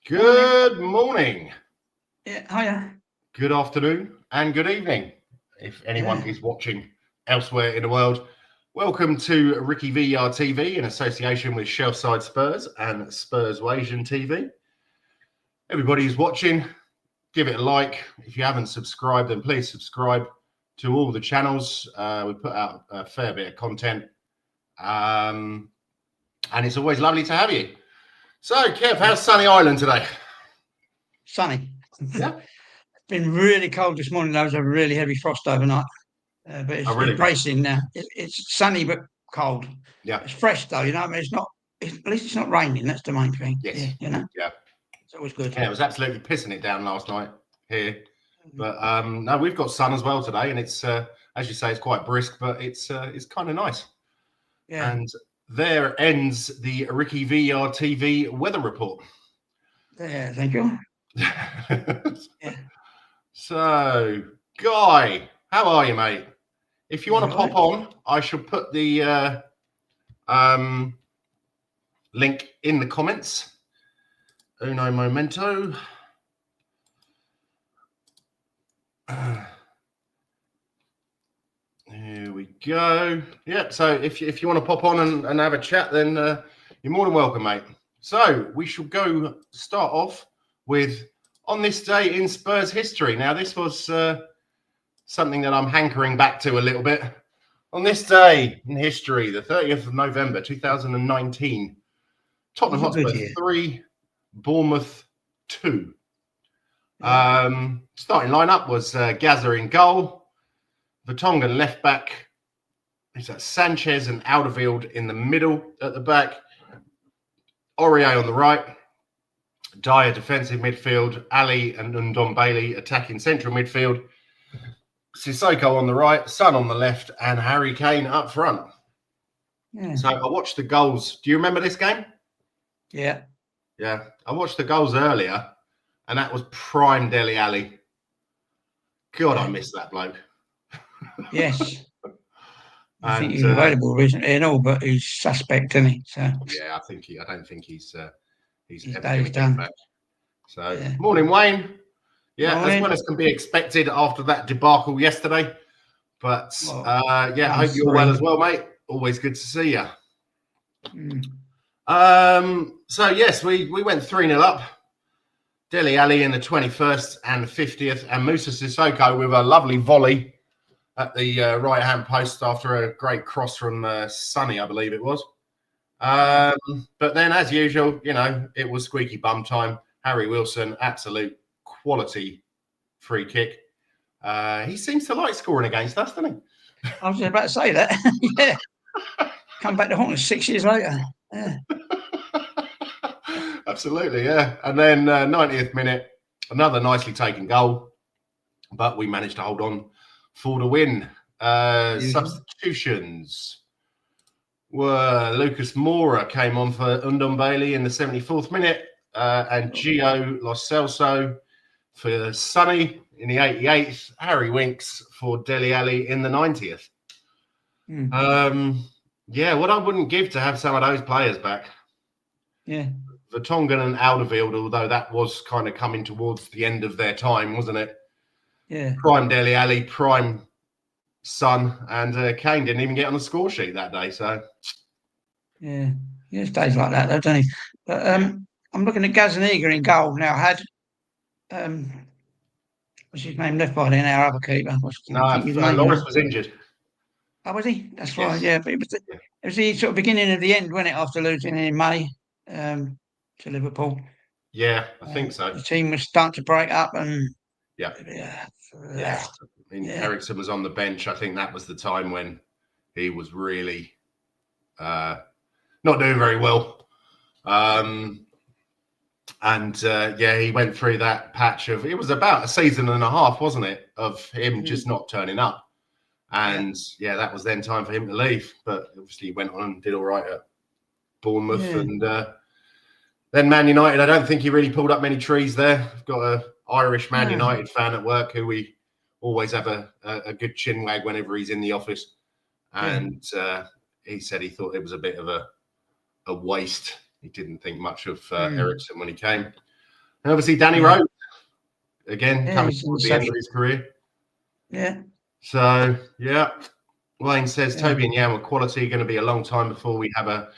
Good morning. Yeah, hiya. Good afternoon and good evening. If anyone is watching elsewhere in the world, welcome to RickyVillaTV in association with Shelfside Spurs and Spurs Asian TV. Everybody who's watching, give it a like. If you haven't subscribed, then please subscribe to all the channels. We put out a fair bit of content, and it's always lovely to have you. So, Kev, how's sunny Island today? Sunny. Yeah. It's been really cold this morning. There was a really heavy frost overnight, but it's bracing now. It's sunny but cold. Yeah. It's fresh though, you know. I mean, at least it's not raining. That's the main thing. Yes. Yeah, you know. Yeah. It's always good. Yeah, it was absolutely pissing it down last night here, but no, we've got sun as well today, and it's as you say, it's quite brisk, but it's kind of nice. Yeah. And there ends the RickyVillaTV weather report. Yeah, thank you. Yeah. So, Guy, how are you, mate? If you want to pop on, I shall put the link in the comments. Uno momento. Here we go. Yep. So if you want to pop on and have a chat, then you're more than welcome, mate. So we shall go start off with on this day in Spurs history. Now this was something that I'm hankering back to a little bit. On this day in history, the 30th of November 2019, Tottenham Hotspur 3, Bournemouth 2. Starting lineup was Gaza in goal. Vertonghen left back. Is that Sanchez and Alderweireld in the middle at the back. Aurier on the right. Dyer defensive midfield. Ali and Ndombele attacking central midfield. Sissoko on the right. Son on the left. And Harry Kane up front. Yeah. So I watched the goals. Do you remember this game? Yeah. Yeah. I watched the goals earlier. And that was prime Dele Alli. God, I miss that bloke. Yes. I think he's available recently and all, but he's suspect, isn't he? So yeah, I don't think he's ever going to get back. So morning, Wayne. Yeah, morning. As well as can be expected after that debacle yesterday. But I hope you're well as well, mate. Always good to see you. So yes, we went 3-0 up. Dele Alli in the 21st and the 50th, and Moussa Sissoko with a lovely volley at the right-hand post after a great cross from Sonny, I believe it was. But then, as usual, you know, it was squeaky bum time. Harry Wilson, absolute quality free kick. He seems to like scoring against us, doesn't he? I was about to say that. Yeah. Come back to haunt us 6 years later. Yeah. Absolutely, yeah. And then 90th minute, another nicely taken goal. But we managed to hold on for the win. Substitutions were Lucas Moura came on for Ndombele in the 74th minute, and Gio Lo Celso for Sonny in the 88th, Harry Winks for Dele Alli in the 90th. Yeah, what I wouldn't give to have some of those players back. Yeah. Vertonghen and Alderweireld, although that was kind of coming towards the end of their time, wasn't it? Yeah. Prime Dele Alli, prime Son, and Kane didn't even get on the score sheet that day. So, yeah, it's days like that, though, don't he? But I'm looking at Gazzaniga in goal now. Had what's his name left by then? Our other keeper. Loris was injured. Oh, was he? That's right. Yeah, but it was the sort of beginning of the end, wasn't it? After losing in May to Liverpool. Yeah, I think so. The team was starting to break up, and yeah. I mean, Eriksen was on the bench. I think that was the time when he was really not doing very well. He went through that patch of, it was about a season and a half, wasn't it, of him just not turning up. And that was then time for him to leave. But obviously he went on and did all right at Bournemouth. And then Man United, I don't think he really pulled up many trees there. I've got an Irish Man United fan at work who we always have a good chin wag whenever he's in the office. And he said he thought it was a bit of a waste. He didn't think much of Eriksen when he came. And obviously Danny Rose, again, coming he's in towards the the end of section. his career. Yeah. So, yeah. Wayne says, Yeah. Toby and Jan were quality. Going to be a long time before we have a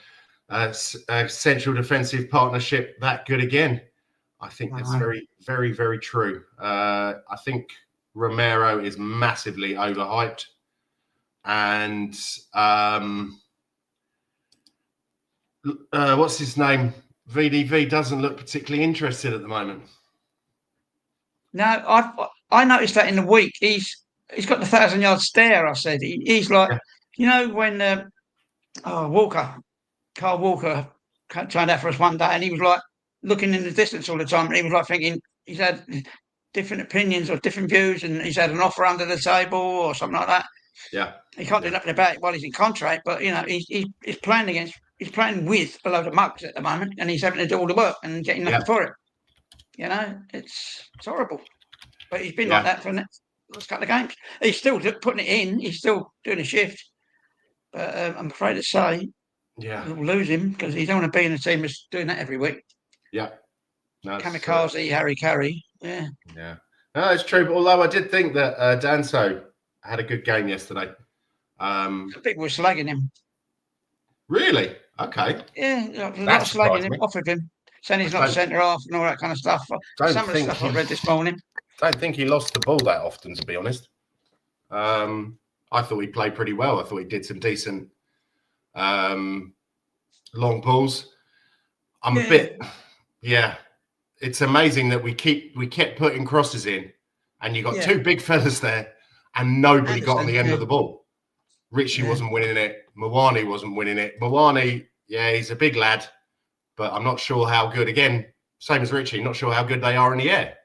central defensive partnership that good again. I think that's very, very, very true. I think Romero is massively overhyped. And what's his name? VDV doesn't look particularly interested at the moment. No, I noticed that in the week. He's got the 1,000-yard stare. I said he's like, when Carl Walker turned out for us one day, and he was like looking in the distance all the time, and he was like thinking he's had different opinions or different views, and he's had an offer under the table or something like that. Yeah, he can't do nothing about it while he's in contract, but he's playing with a load of mugs at the moment, and he's having to do all the work and getting nothing for it. It's horrible. But he's been like that for the last couple of games. He's still putting it in. He's still doing a shift. But I'm afraid to say, we'll lose him because he don't want to be in a team that's doing that every week. Yeah. Kamikaze, Harry Carey. Yeah. Yeah. No, it's true. But although I did think that Danso had a good game yesterday. People were slagging him. Really? Okay. Yeah, a lot of slagging him off of him. Saying he's not centre half and all that kind of stuff. Some of the stuff I read this morning. I don't think he lost the ball that often, to be honest. I thought he played pretty well. I thought he did some decent long balls. I'm a bit, it's amazing that we kept putting crosses in, and you got two big fellas there, and nobody got on the end of the ball. Richie wasn't winning it. Mawani wasn't winning it. Mawani, he's a big lad, but I'm not sure how good. Again, same as Richie, not sure how good they are in the air.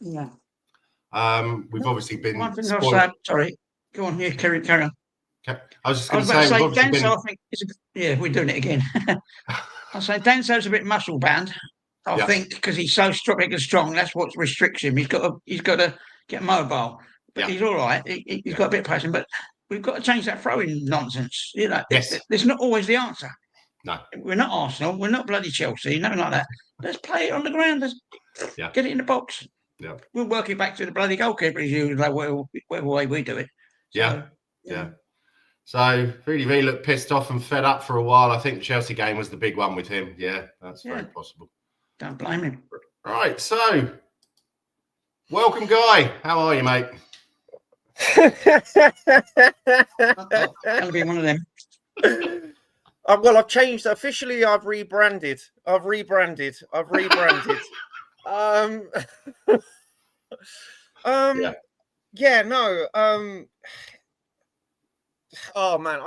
Yeah. We've obviously been. One thing I'll say, sorry, go on. Yeah, carry on. Okay. I was just going to say, Danso, I think we're doing it again. I say Danso's a bit muscle bound. I think because he's so strong, that's what restricts him. He's got to get mobile, but he's all right. He's got a bit of passion, but we've got to change that throwing nonsense. It's not always the answer. No, we're not Arsenal. We're not bloody Chelsea. Nothing like that. Let's play it on the ground. Let's get it in the box. Yeah, we'll work it back to the bloody goalkeeper as usual, whatever way we do it. So, So VDV looked pissed off and fed up for a while. I think the Chelsea game was the big one with him. Yeah, that's very possible. Don't blame him. Right, so welcome, Guy. How are you, mate? That'll be one of them. Well, I've changed officially. I've rebranded. Oh man,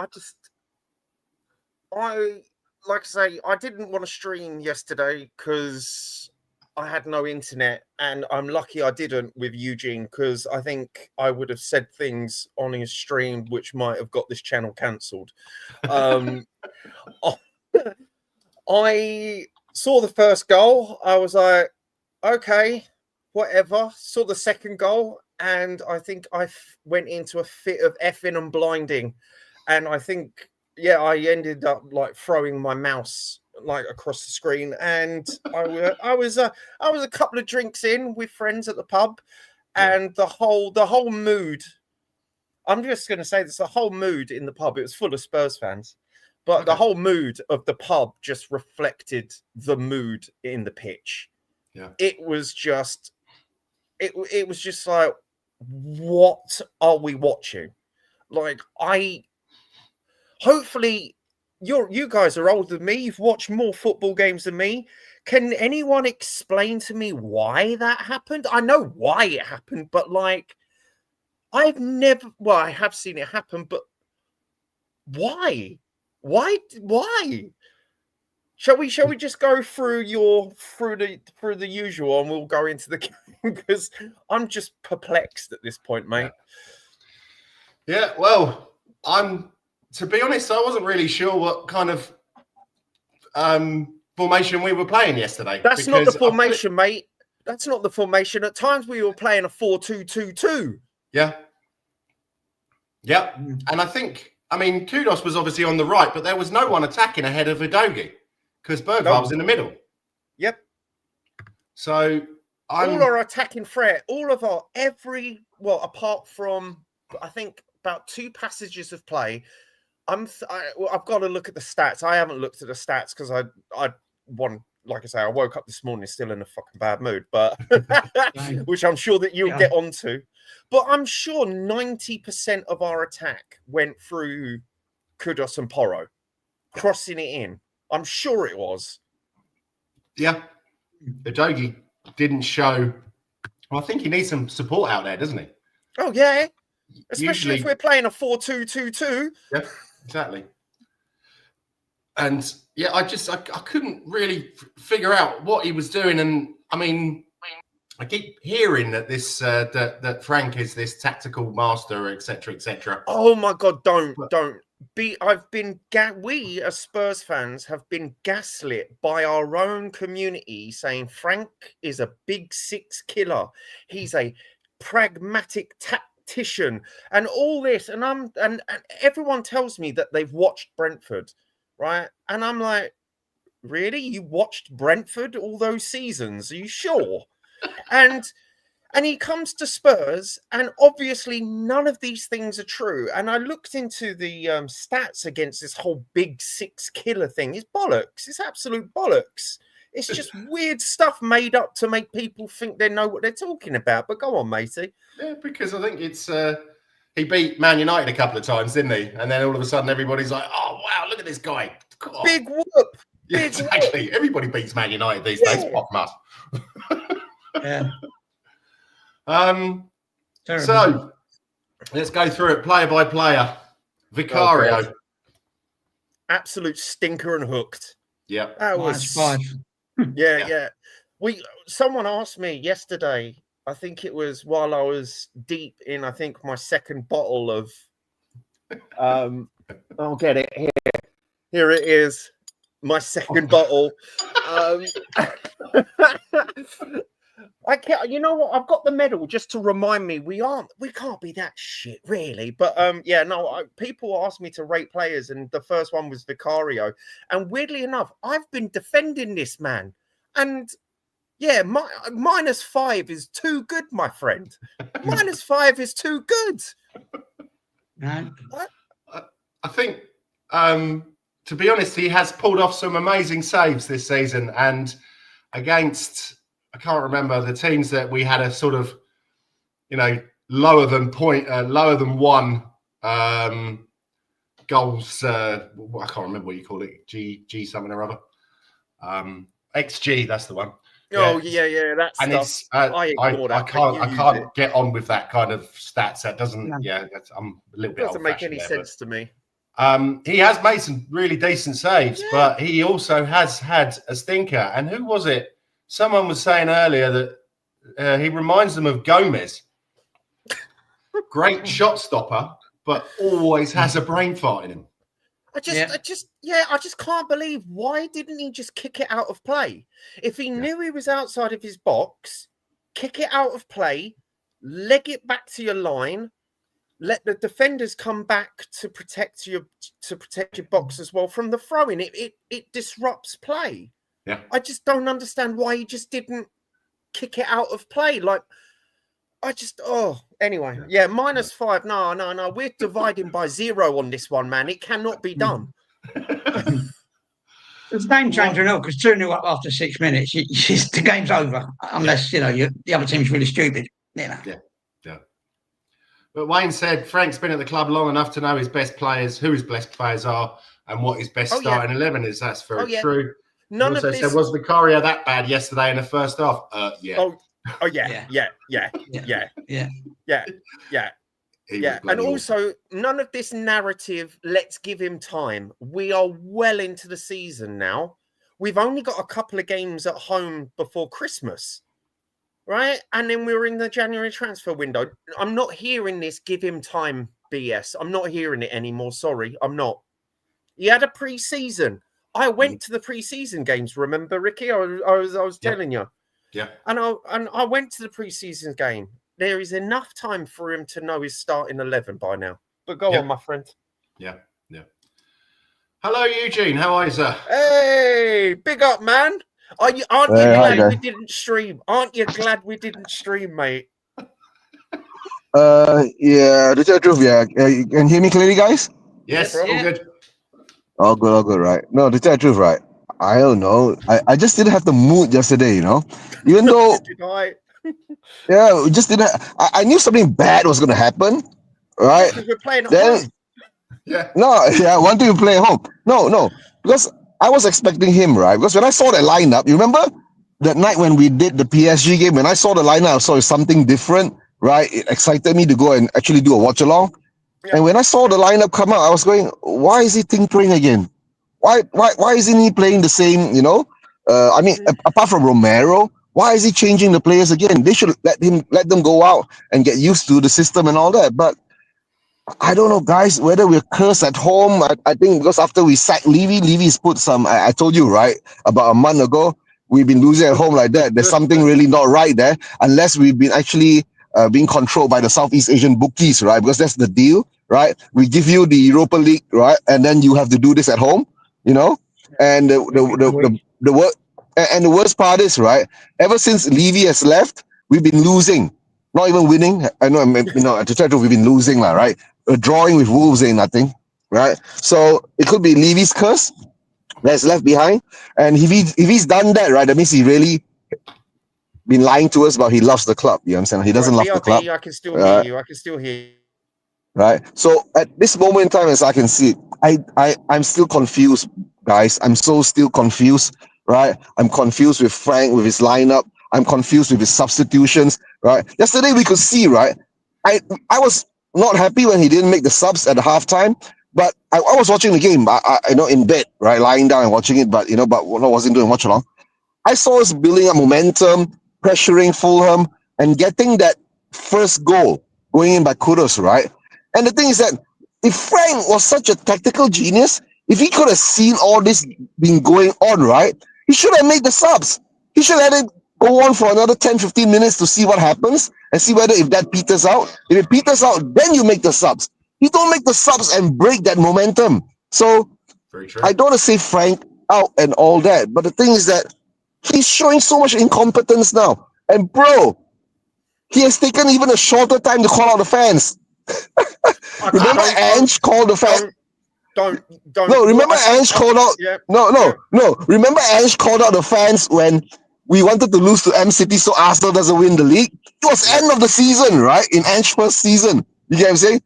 like I say, I didn't want to stream yesterday because I had no internet, and I'm lucky I didn't with Eugene, because I think I would have said things on his stream which might have got this channel cancelled. I saw the first goal. I was like, okay, whatever. Saw the second goal, and I think I went into a fit of effing and blinding, and I think I ended up like throwing my mouse like across the screen, and I was a couple of drinks in with friends at the pub, and the whole mood. I'm just going to say this: the whole mood in the pub, it was full of Spurs fans, but the whole mood of the pub just reflected the mood in the pitch. Yeah, it was just like, what are we watching? Like, hopefully you guys are older than me. You've watched more football games than me. Can anyone explain to me why that happened? I know why it happened, but like, I have seen it happen, but why? Why? Shall we just go through the usual, and we'll go into the game, because I'm just perplexed at this point, mate. Yeah, well, to be honest, I wasn't really sure what kind of formation we were playing yesterday. That's not the formation, mate. That's not the formation. At times we were playing a 4-2-2-2. Yeah. Yeah. And I think, Kudos was obviously on the right, but there was no one attacking ahead of Udogie because Bergvall was in the middle. Yep. So all our attacking threat, all of our apart from I think about 2 passages of play. I've got to look at the stats. I haven't looked at the stats because I like I say, I woke up this morning still in a fucking bad mood, but which I'm sure that you'll get onto. But I'm sure 90% of our attack went through Kudos and Porro, crossing it in. I'm sure it was. Yeah. Udogie didn't show. Well, I think he needs some support out there, doesn't he? Oh, yeah. Especially if we're playing a 4-2-2-2. Yeah, exactly. And yeah, I couldn't really figure out what he was doing. And I mean, I keep hearing that this that Frank is this tactical master, etc., etc. Oh my God! Don't be. We as Spurs fans have been gaslit by our own community, saying Frank is a big 6 killer. He's a pragmatic tactician, and all this. And everyone tells me that they've watched Brentford, right? And I'm like, really? You watched Brentford all those seasons? Are you sure? And he comes to Spurs, and obviously none of these things are true. And I looked into the stats against this whole big 6 killer thing. It's bollocks. It's absolute bollocks. It's just weird stuff made up to make people think they know what they're talking about. But go on, matey. Yeah, because I think it's he beat Man United a couple of times, didn't he? And then all of a sudden everybody's like, "Oh wow, look at this guy! God. Big whoop!" Yeah, exactly. Whoop. Everybody beats Man United these days. Pop us. Yeah. So let's go through it player by player. Vicario, absolute stinker and hooked. Yeah, that was -5. Yeah. Someone asked me yesterday. I think it was while I was deep in, I think, my second bottle of. I'll get it here. Here it is, my second bottle. I can't. You know what? I've got the medal just to remind me we can't be that shit, really. But people asked me to rate players, and the first one was Vicario. And weirdly enough, I've been defending this man, and yeah, -5 is too good, my friend. -5 is too good. I think, to be honest, he has pulled off some amazing saves this season, and against. I can't remember the teams that we had a sort of, lower than 1 goals. I can't remember what you call it. G something or other. XG, that's the one. Oh yeah, that's. And stuff. I can't get on with that kind of stats. That doesn't. No. Yeah, I'm a little bit. Doesn't make any sense to me. He has made some really decent saves, but he also has had a stinker. And who was it? Someone was saying earlier that he reminds them of Gomez. Great shot stopper, but always has a brain fart in him. I just can't believe, why didn't he just kick it out of play? If he knew he was outside of his box, kick it out of play, leg it back to your line, let the defenders come back to protect your box as well from the throw-in. It disrupts play. Yeah, I just don't understand why he just didn't kick it out of play. Anyway, -5. No. We're dividing by 0 on this one, man. It cannot be done. It's game changer now, because 2-0 up after 6 minutes, the game's over. Unless the other team's really stupid. Yeah. But Wayne said Frank's been at the club long enough to know his best players, who his best players are, and what his best starting 11 is. That's very true. None also of this... said, was Vicario that bad yesterday in the first half? Yeah. Yeah. And also, none of this narrative, let's give him time. We are well into the season now. We've only got a couple of games at home before Christmas, right? And then we're in the January transfer window. I'm not hearing this give him time BS. I'm not hearing it anymore. Sorry, I'm not. He had a pre-season. I went to the pre-season games. Remember, Ricky? I was telling you. Yeah. And I went to the pre-season game. There is enough time for him to know his starting 11 by now. But go on, my friend. Yeah. Hello, Eugene. How are you, sir? Hey, big up, man. Aren't you glad we didn't stream? Aren't you glad we didn't stream, mate? Yeah, the truth, yeah. You can hear me clearly, guys? Yes, all good. All good, right? No, the truth, right? I don't know. I just didn't have the mood yesterday, you know? Even though, yeah, we just didn't. I knew something bad was going to happen, right? Because we're playing at Then, home. Yeah. No, yeah, one thing to play at home. No, because I was expecting him, right? Because when I saw that lineup, you remember that night when we did the PSG game, when I saw the lineup, I saw something different, right? It excited me to go and actually do a watch along. Yeah. And when I saw the lineup come out, I was going, why is he tinkering again? Why isn't he playing the same, you know? I mean, apart from Romero, why is he changing the players again? They should let them go out and get used to the system and all that. But I don't know, guys, whether we're cursed at home. I think because after we sacked Levy's put some, I told you, right, about a month ago, we've been losing at home like that. There's something really not right there, unless we've been actually being controlled by the Southeast Asian bookies, right? Because that's the deal, right? We give you the Europa League, right? And then you have to do this at home, you know? And the worst part is, right, ever since Levy has left, we've been losing. Not even winning. I know, you know, at the title we've been losing, right? Drawing with Wolves ain't nothing, right? So it could be Levy's curse that's left behind. And if he's done that, right, that means he really been lying to us about he loves the club. You know what I'm saying? He doesn't love the club. I can still hear you. I can still hear you. Right. So at this moment in time, as I can see it, I'm still confused, guys. I'm still confused, right? I'm confused with Frank, with his lineup. I'm confused with his substitutions, right? Yesterday we could see, right? I was not happy when he didn't make the subs at the halftime, but I was watching the game. I know in bed, right, lying down and watching it, but I wasn't doing much along. I saw us building up momentum, pressuring Fulham, and getting that first goal going in by Kudus, right? And the thing is that if Frank was such a tactical genius, if he could have seen all this being going on, right, he should have made the subs. He should have let it go on for another 10, 15 minutes to see what happens and see whether if that peters out. If it peters out, then you make the subs. You don't make the subs and break that momentum. So I don't want to say Frank out and all that, but the thing is that he's showing so much incompetence now. And bro, he has taken even a shorter time to call out the fans. Remember Ange called the fans? Don't. No, remember Ange called out? Yeah. No. Remember Ange called out the fans when we wanted to lose to M City so Arsenal doesn't win the league? It was end of the season, right? In Ange's first season. You get what I'm saying?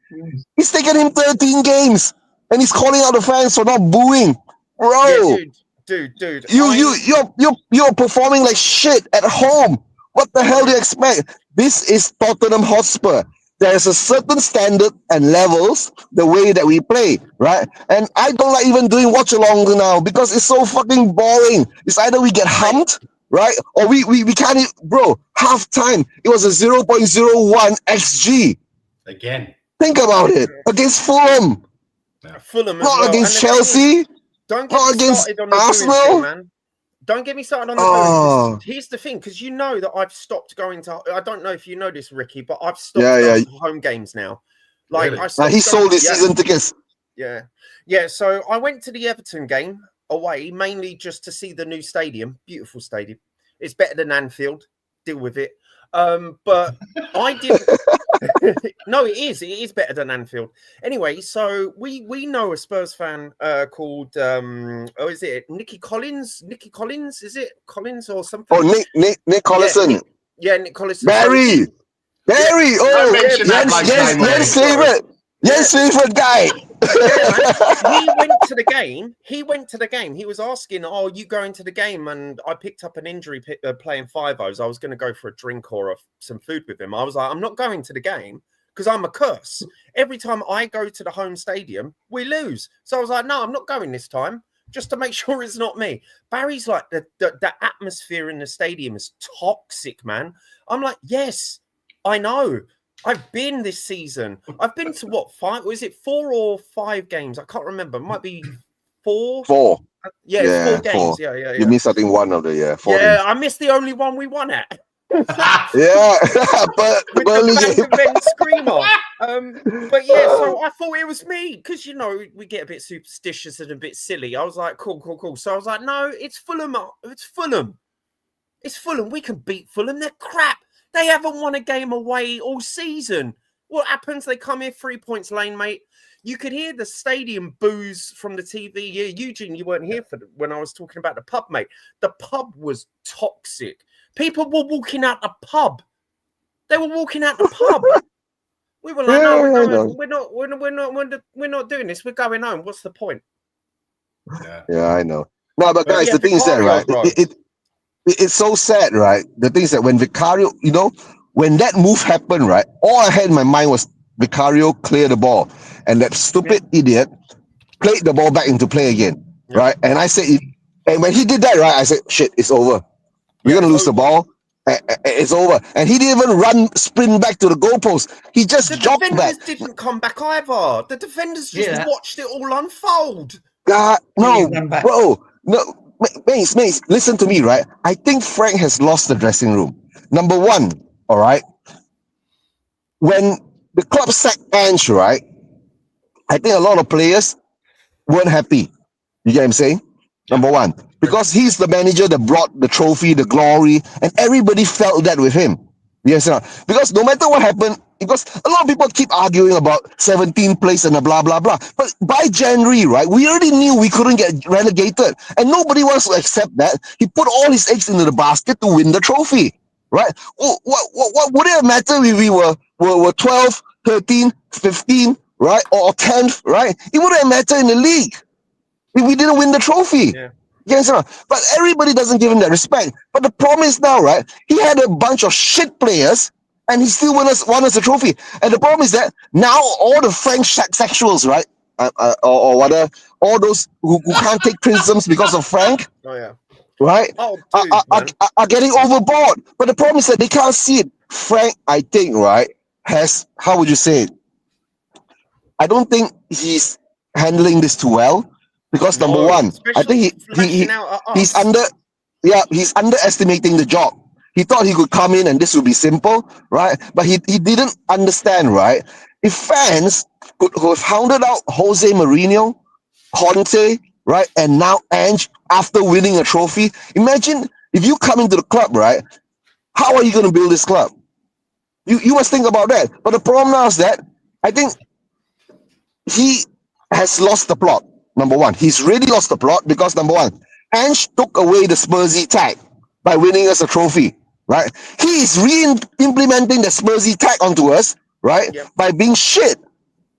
It's taken him 13 games and he's calling out the fans for not booing. Bro. Yeah, dude. You're performing like shit at home. What the hell do you expect? This is Tottenham Hotspur. There's a certain standard and levels the way that we play, right? And I don't like even doing watch along now because it's so fucking boring. It's either we get humped, right? Or we can't, bro, half time. It was a 0.01 XG. Again. Think about it. Against Fulham. Fulham as not well. Against Chelsea. Don't not get against started on the Arsenal. man. Don't get me started on the doing. Here's the thing, because you know that I've stopped going to. I don't know if you know this, Ricky, but I've stopped going to home games now. Like really? He sold his season tickets. Yeah. So I went to the Everton game away, mainly just to see the new stadium. Beautiful stadium. It's better than Anfield. Deal with it. But I didn't. No, it is. It is better than Anfield. Anyway, so we know a Spurs fan called is it Nicky Collins? Nicky Collins? Is it Collins or something? Oh, Nick Collison. Nick Collison. Barry. Jens favorite. Jens favorite guy. He went to the game. He was asking, "Oh, you going to the game?" And I picked up an injury playing 5-0s. I was going to go for a drink or some food with him. I was like, "I'm not going to the game because I'm a curse. Every time I go to the home stadium, we lose." So I was like, "No, I'm not going this time, just to make sure it's not me." Barry's like, the atmosphere in the stadium is toxic, man. I'm like, yes, I know. I've been this season. I've been to what, 5? Was it 4 or 5 games? I can't remember. It might be 4. 4. Yeah, 4 games. Yeah. You missed, I think, one of the 4 Yeah, games. I missed the only one we won at. Yeah, but With Burnley the game. Van de Ven screamer. But yeah, so I thought it was me because we get a bit superstitious and a bit silly. I was like, cool. So I was like, no, it's Fulham. It's Fulham. It's Fulham. We can beat Fulham. They're crap. They haven't won a game away all season. What happens? They come here 3 points lane, mate. You could hear the stadium boos from the TV. Yeah, Eugene, you weren't here when I was talking about the pub, mate. The pub was toxic. People were walking out the pub. They were walking out the pub. We were like, no, we're not doing this. We're going home. What's the point? Yeah, I know. No, but guys, yeah, the thing is that, right? bro. It's so sad, right? The thing is that when Vicario, when that move happened, right? All I had in my mind was Vicario clear the ball, and that stupid idiot played the ball back into play again, right? And I said, and when he did that, right, I said, shit, it's over. We're gonna lose the ball. It's over. And he didn't even sprint back to the goalpost. He just jogged back. The defenders didn't come back either. The defenders just watched it all unfold. God, no, bro, no. Mace, listen to me, right? I think Frank has lost the dressing room. Number one, all right? When the club sacked Ange, right? I think a lot of players weren't happy. You get what I'm saying? Number one. Because he's the manager that brought the trophy, the glory, and everybody felt that with him. Yes, sir. Because no matter what happened, because a lot of people keep arguing about 17th place and a blah, blah, blah. But by January, right, we already knew we couldn't get relegated. And nobody wants to accept that. He put all his eggs into the basket to win the trophy, right? What would it matter if we were 12, 13, 15, right? Or 10th, right? It wouldn't matter in the league if we didn't win the trophy. Yeah. Yes, sir. But everybody doesn't give him that respect. But the problem is now, right? He had a bunch of shit players, and he still won us a trophy. And the problem is that now all the French sexuals, right, or whatever, all those who can't take criticisms because of Frank, right, are getting overboard. But the problem is that they can't see it. Frank, I think, right, has, how would you say it? I don't think he's handling this too well. Because number one, I think he's underestimating the job. He thought he could come in and this would be simple, right? But he didn't understand, right? If fans could have hounded out Jose Mourinho, Conte, right, and now Ange after winning a trophy, imagine if you come into the club, right? How are you going to build this club? You must think about that. But the problem now is that I think he has lost the plot. Number one, he's really lost the plot because number one, Ange took away the Spursy tag by winning us a trophy, right? He is re-implementing the Spursy tag onto us, right? Yep. By being shit.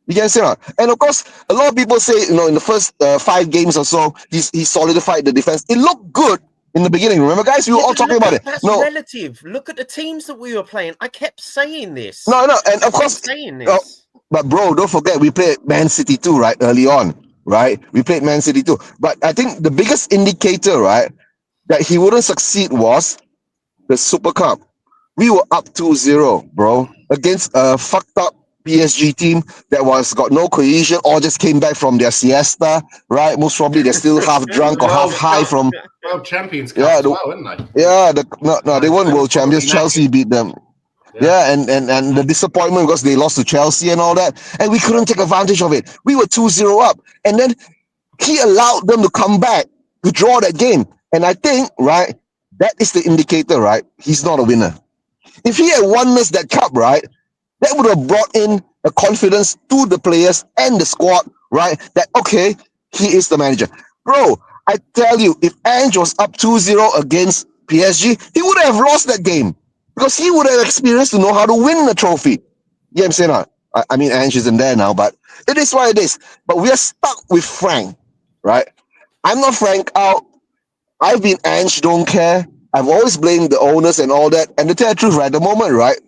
You can say that. And of course, a lot of people say, in the first 5 games or so, he solidified the defense. It looked good in the beginning. Remember, guys? We were all talking about it. That's relative. Look at the teams that we were playing. I kept saying this. No, and of course, saying this. But bro, don't forget, we played Man City too, right? Early on. Right, we played Man City too, but I think the biggest indicator, right, that he wouldn't succeed was the Super Cup. We were up 2-0, bro, against a fucked up PSG team that got no cohesion, or just came back from their siesta, right? Most probably they're still half drunk or half high from World Champions Cup as well, weren't they? Yeah, they weren't World Champions. Chelsea beat them. Yeah, and the disappointment because they lost to Chelsea and all that, and we couldn't take advantage of it. We were 2-0 up, and then he allowed them to come back to draw that game. And I think, right, that is the indicator, right? He's not a winner. If he had won us that cup, right, that would have brought in a confidence to the players and the squad, right? That, okay, he is the manager. Bro, I tell you, if Ange was up 2-0 against PSG, he would have lost that game. Because he would have experience to know how to win the trophy. Yeah, I'm saying that. I mean, Ange isn't there now, but it is what it is. But we are stuck with Frank, right? I'm not Frank out. I've been Ange, don't care. I've always blamed the owners and all that. And to tell the truth, right, at the moment, right,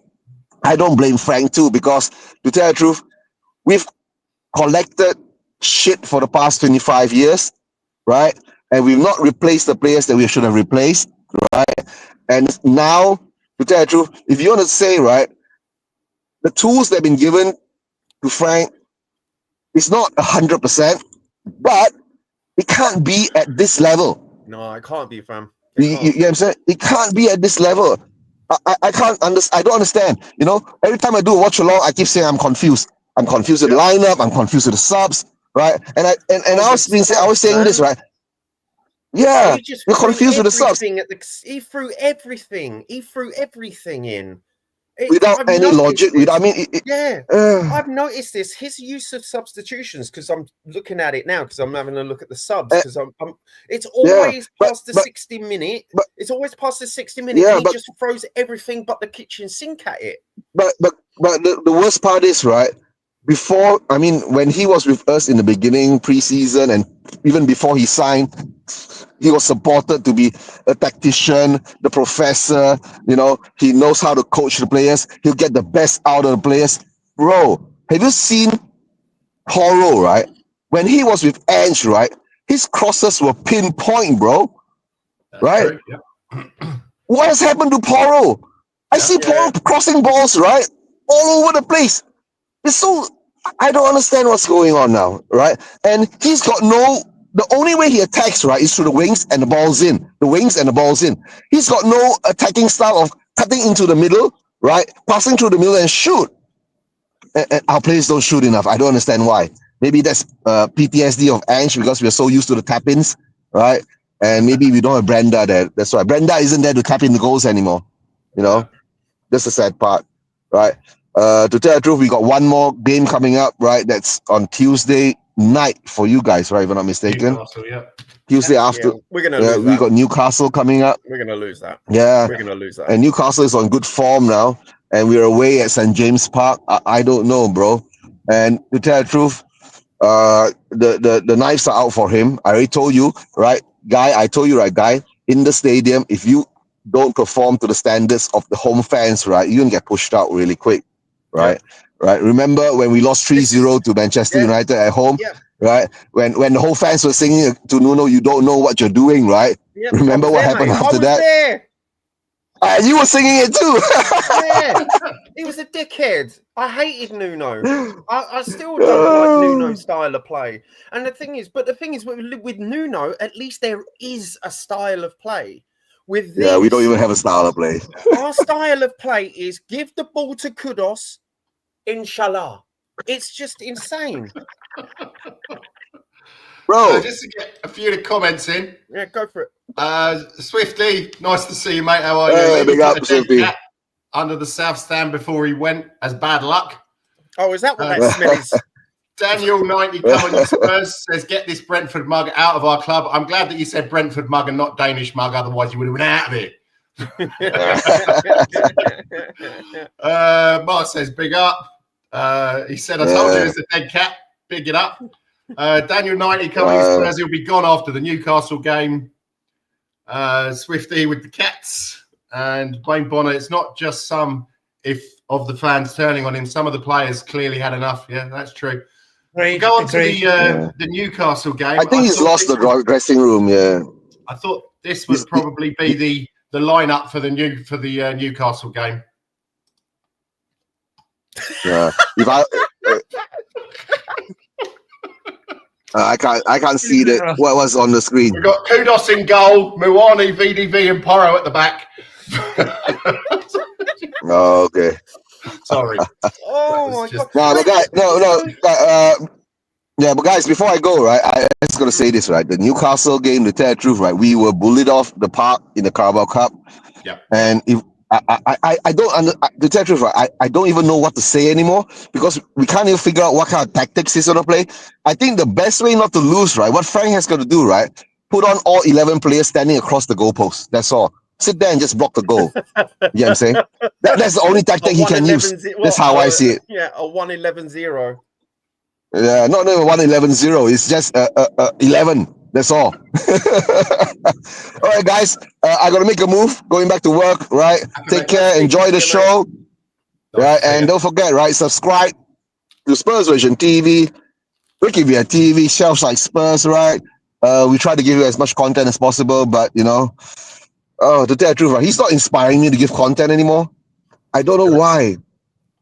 I don't blame Frank too, because to tell the truth, we've collected shit for the past 25 years, right? And we've not replaced the players that we should have replaced, right? And now, to tell the truth, if you want to say, right, the tools that have been given to Frank is not 100%, but it can't be at this level. No, it can't be, fam. You know what I'm saying? It can't be at this level. I can't understand. I don't understand. You know, every time I do a watch along, I keep saying I'm confused. I'm confused with the lineup. I'm confused with the subs, right? And I was saying this, right? Yeah, He just you're confused with the subs he threw everything. He threw everything in. without any logic. I've noticed this. His use of substitutions, because I'm looking at it now, because I'm having a look at the subs, because it's always past the 60 minute. It's always past the 60 minute, and he just throws everything but the kitchen sink at it. But the worst part is, right, before, I mean, when he was with us in the beginning, preseason, and even before he signed, he was supported to be a tactician, the professor, you know, he knows how to coach the players. He'll get the best out of the players. Bro, have you seen Porro, right? When he was with Ange, right, his crosses were pinpoint, bro. That's right? True, yeah. What has happened to Porro? I see Porro crossing balls, right? All over the place. It's so, I don't understand what's going on now, right? And he's got the only way he attacks, right, is through the wings and the balls in. The wings and the balls in. He's got no attacking style of cutting into the middle, right? Passing through the middle and shoot. And our players don't shoot enough. I don't understand why. Maybe that's PTSD of Ange because we're so used to the tap-ins, right? And maybe we don't have Brenda there. That's why Brenda isn't there to tap in the goals anymore. You know, that's the sad part, right? To tell the truth, we got one more game coming up, right? That's on Tuesday night for you guys, right? If I'm not mistaken. Newcastle, Tuesday after. We're gonna lose we got Newcastle coming up. We're gonna lose that. Yeah, we're gonna lose that. And Newcastle is on good form now, and we're away at St. James Park. I don't know, bro. And to tell the truth, the knives are out for him. I already told you, right, Guy? I told you, right, Guy? In the stadium, if you don't perform to the standards of the home fans, right, you're gonna get pushed out really quick, right? Right. Remember when we lost 3-0 to Manchester United at home, right? When the whole fans were singing to Nuno, "You don't know what you're doing," right? Remember what happened after that? There. And you were singing it too. He was a dickhead. I hated Nuno. I still don't like Nuno's style of play. And the thing is with Nuno, at least there is a style of play. With this, we don't even have a style of play. Our style of play is give the ball to Kudos, inshallah. It's just insane. Bro, just to get a few of the comments in. Yeah, go for it. Swifty, nice to see you, mate. How are you? Big up, Swifty. Under the south stand before he went as bad luck. Oh, is that what that smell is? Daniel 90 coming Spurs says, "Get this Brentford mug out of our club." I'm glad that you said Brentford mug and not Danish mug, otherwise you would have been out of it. Mark says, "Big up." He said, "I told you it's a dead cat. Big it up." Daniel 90 coming Spurs. He'll be gone after the Newcastle game. Swifty with the cats and Wayne Bonner. It's not just some of the fans turning on him. Some of the players clearly had enough. Yeah, that's true. Go on to the Newcastle game. I think he's lost the dressing room. Yeah, I thought this would probably be the lineup for the Newcastle game. Yeah, if I can't see what was on the screen. We've got Kudos in goal, Muani, VDV, and Porro at the back. Oh, okay. Sorry. Oh my god. But guys, before I go, right, I'm just gonna say this, right? The Newcastle game, to tell the truth, right, we were bullied off the park in the Carabao Cup. Yeah. And if I don't to tell the truth, right, I don't even know what to say anymore because we can't even figure out what kind of tactics he's gonna play. I think the best way not to lose, right, what Frank has got to do, right, put on all 11 players standing across the goalpost. That's all. Sit there and just block the goal. You know what I'm saying? That's the only tactic he can use. That's how I see it. Yeah, a 1-11-0. Yeah, not even 1-11-0. It's just 11. That's all. All right, guys. I got to make a move. Going back to work, right? Take care. Enjoy the show. Right? And don't forget, right? Subscribe to Spurs Version TV, RickyVillaTV, Shelfside Spurs, right? We try to give you as much content as possible, but, you know, to tell the truth, right? He's not inspiring me to give content anymore. I don't know why.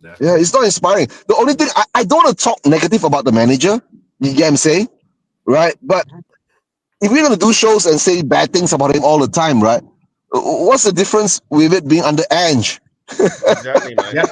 Yeah, it's not inspiring. The only thing, I don't want to talk negative about the manager. You get what I'm saying? Right? But if we're going to do shows and say bad things about him all the time, right? What's the difference with it being under Ange? Exactly, mate. Yeah,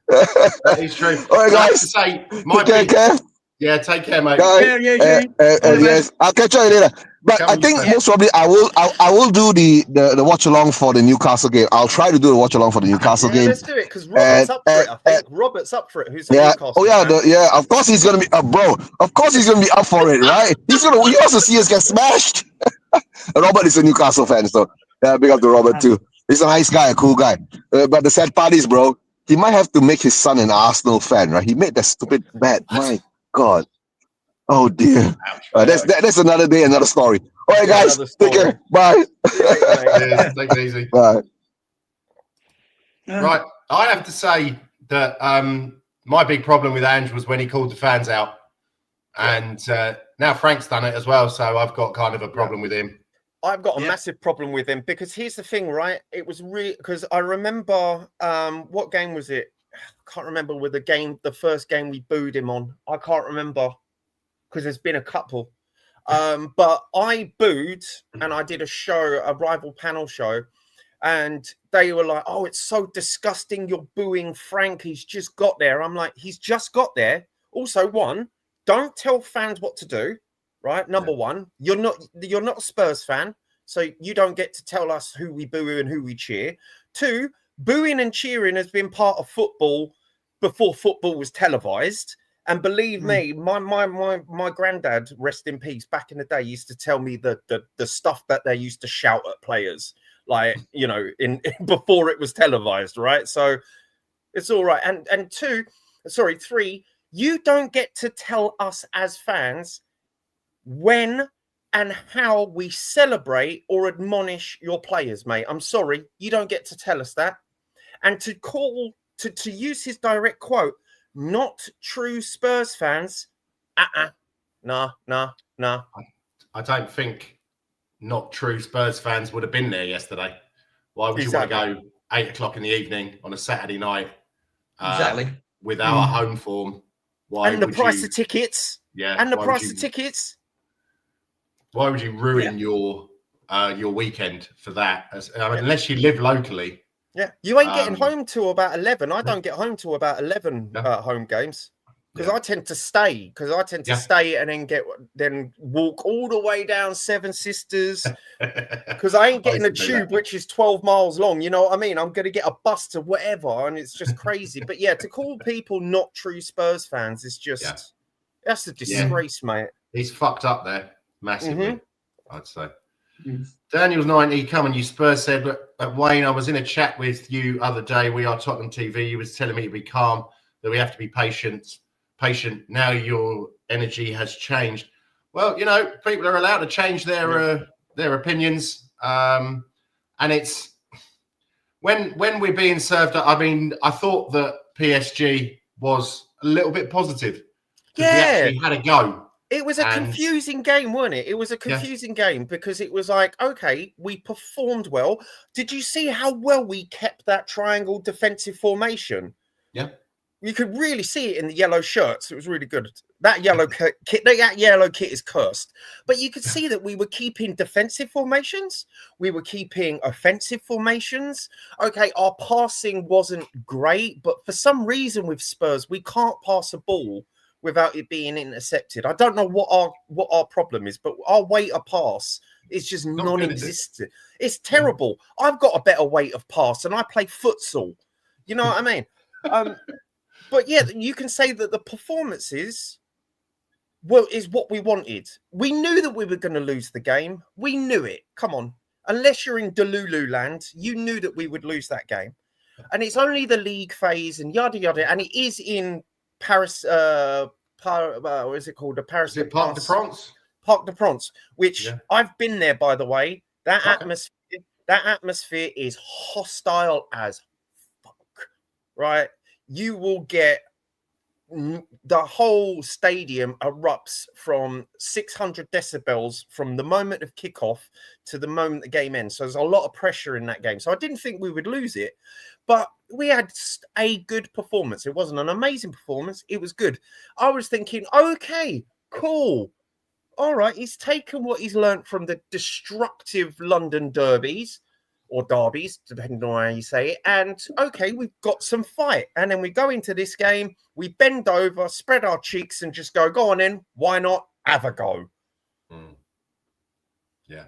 that is true. All right, But I have to guys. say, my Take big, care. yeah, take care, mate. Guys, Yeah, Shane. All the best. yes, I'll catch you later. But Come I on, think Spurs. most probably I will do the watch along for the Newcastle game. I'll try to do the watch along for the Newcastle Yeah, game. let's do it because Robert's up for it. I think Robert's up for it. Who's a Yeah. Newcastle Oh yeah. fan. Yeah. Of course he's gonna be bro. Of course he's gonna be up for it, right? He wants to see us get smashed. Robert is a Newcastle fan, so yeah, big up to Robert too. He's a nice guy, a cool guy. But the sad part is, bro, he might have to make his son an Arsenal fan, right? He made that stupid bet. My God. Oh dear. That's another day, another story. All right, Yeah, guys. another Take story. care. Bye. See you later, mate. Cheers, take it easy. Bye. Right, I have to say that my big problem with Ange was when he called the fans out, and now Frank's done it as well, so I've got kind of a problem with him. I've got a massive problem with him because here's the thing, right? It was really because I remember what game was it? I can't remember with the first game we booed him on. I can't remember because there's been a couple. But I booed and I did a rival panel show, and they were like, "Oh, it's so disgusting. You're booing Frank. He's just got there." I'm like, he's just got there. Also, don't tell fans what to do. Right, number one, you're not a Spurs fan, so you don't get to tell us who we boo and who we cheer. Two, booing and cheering has been part of football before football was televised. And believe me, my granddad, rest in peace, back in the day, used to tell me the stuff that they used to shout at players, like in before it was televised, right? So it's all right. And three, you don't get to tell us as fans when and how we celebrate or admonish your players, mate. I'm sorry, you don't get to tell us that. And to use his direct quote, not true Spurs fans. Nah. I don't think not true Spurs fans would have been there yesterday. Why would you want to go 8 o'clock in the evening on a Saturday night? Exactly. With our home form. Why and the would price you, of tickets. Yeah. And the price of tickets. Why would you ruin your weekend for that? Unless you live locally. Yeah, you ain't getting home till about 11. I don't get home till about 11 home games because I tend to stay. And then walk all the way down Seven Sisters because I ain't getting a tube which is 12 miles long. You know what I mean? I'm going to get a bus to whatever, and it's just crazy. But yeah, to call people not true Spurs fans is just that's a disgrace, mate. He's fucked up there massively, I'd say. Daniel's 90, come on, you Spurs said, but Wayne, I was in a chat with you other day. We are Tottenham TV. You was telling me to be calm, that we have to be patient. Now your energy has changed. Well, people are allowed to change their opinions. And it's when we're being served up. I mean, I thought that PSG was a little bit positive. Yeah. We actually had a go. It was a confusing game, wasn't it? It was a confusing game because it was like, okay, we performed well. Did you see how well we kept that triangle defensive formation? Yeah. You could really see it in the yellow shirts. It was really good. That yellow kit is cursed. But you could see that we were keeping defensive formations. We were keeping offensive formations. Okay, our passing wasn't great, but for some reason with Spurs, we can't pass a ball without it being intercepted. I don't know what our problem is, but our weight of pass is just non-existent. It's terrible. I've got a better weight of pass, and I play futsal. You know what I mean? But yeah, you can say that the performances is what we wanted. We knew that we were going to lose the game. We knew it. Come on. Unless you're in Delulu land, you knew that we would lose that game. And it's only the league phase and yada, yada. And it is in Paris, what is it called? The Paris. Is it Parc de France? Parc de France, which I've been there, by the way. That atmosphere is hostile as fuck, right? You will get the whole stadium erupts from 600 decibels from the moment of kickoff to the moment the game ends. So there's a lot of pressure in that game. So I didn't think we would lose it, but we had a good performance. It wasn't an amazing performance. It was good. I was thinking, okay, cool. All right. He's taken what he's learned from the destructive London derbies or derbies, depending on how you say it. And okay, we've got some fight. And then we go into this game, we bend over, spread our cheeks, and just go on in. Why not have a go? Yeah.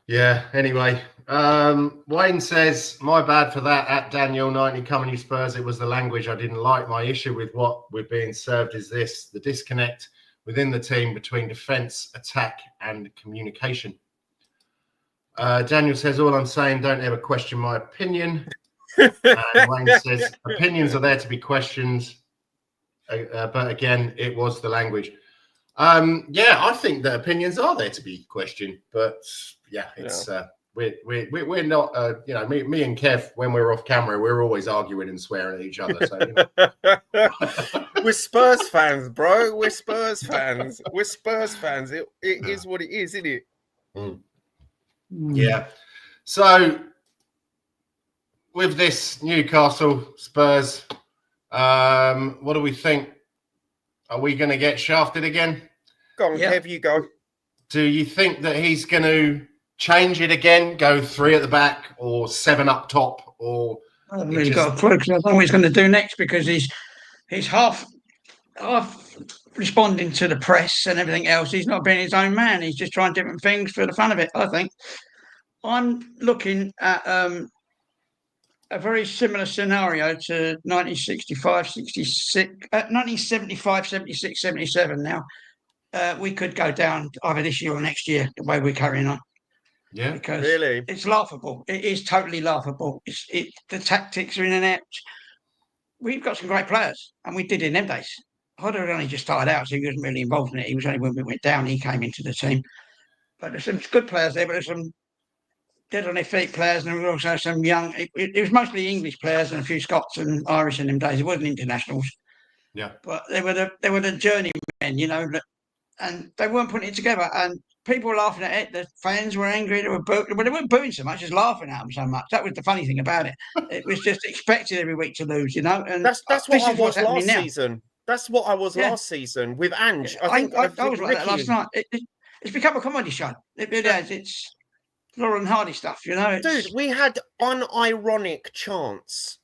Yeah. Anyway, Wayne says, my bad for that at Daniel90 coming you Spurs. It was the language I didn't like. My issue with what we're being served is this, the disconnect within the team between defence, attack and communication. Daniel says, all I'm saying, don't ever question my opinion. And Wayne says, opinions are there to be questioned. But again, it was the language. Yeah, I think that opinions are there to be questioned. But yeah, it's we're not, you know, me and Kev, when we're off camera, we're always arguing and swearing at each other. So, you know. We're Spurs fans, bro. We're Spurs fans. We're Spurs fans. It is what it is, isn't it? Yeah. So with this Newcastle Spurs, what do we think? Are we going to get shafted again? Go on, Kev, you go. Do you think that he's going to change it again, go 3 at the back or 7 up top? Or I haven't really got a clue, because I don't know what he's going to do next, because he's half responding to the press and everything else. He's not being his own man. He's just trying different things for the fun of it, I think. I'm looking at a very similar scenario to 1965, 66, 1975, 76, 77 now. We could go down either this year or next year, the way we're carrying on. Yeah, because really, it's laughable. It is totally laughable. The tactics are in and out. We've got some great players, and we did in them days. Hodder had only just started out, so he wasn't really involved in it. He was only when we went down, he came into the team. But there's some good players there, but there's some dead on their feet players, and there were also some young. It was mostly English players and a few Scots and Irish in them days. It wasn't internationals. Yeah, but they were the journeymen, you know, and they weren't putting it together. And people were laughing at it. The fans were angry. They were booing, but they weren't booing so much as laughing at them so much. That was the funny thing about it. It was just expected every week to lose, you know. And that's what I was last season. That's what I was last season with Ange. I think I was like that last night. It's become a comedy show. It really has. It's Laurel and Hardy stuff, you know. Dude, we had unironic chants.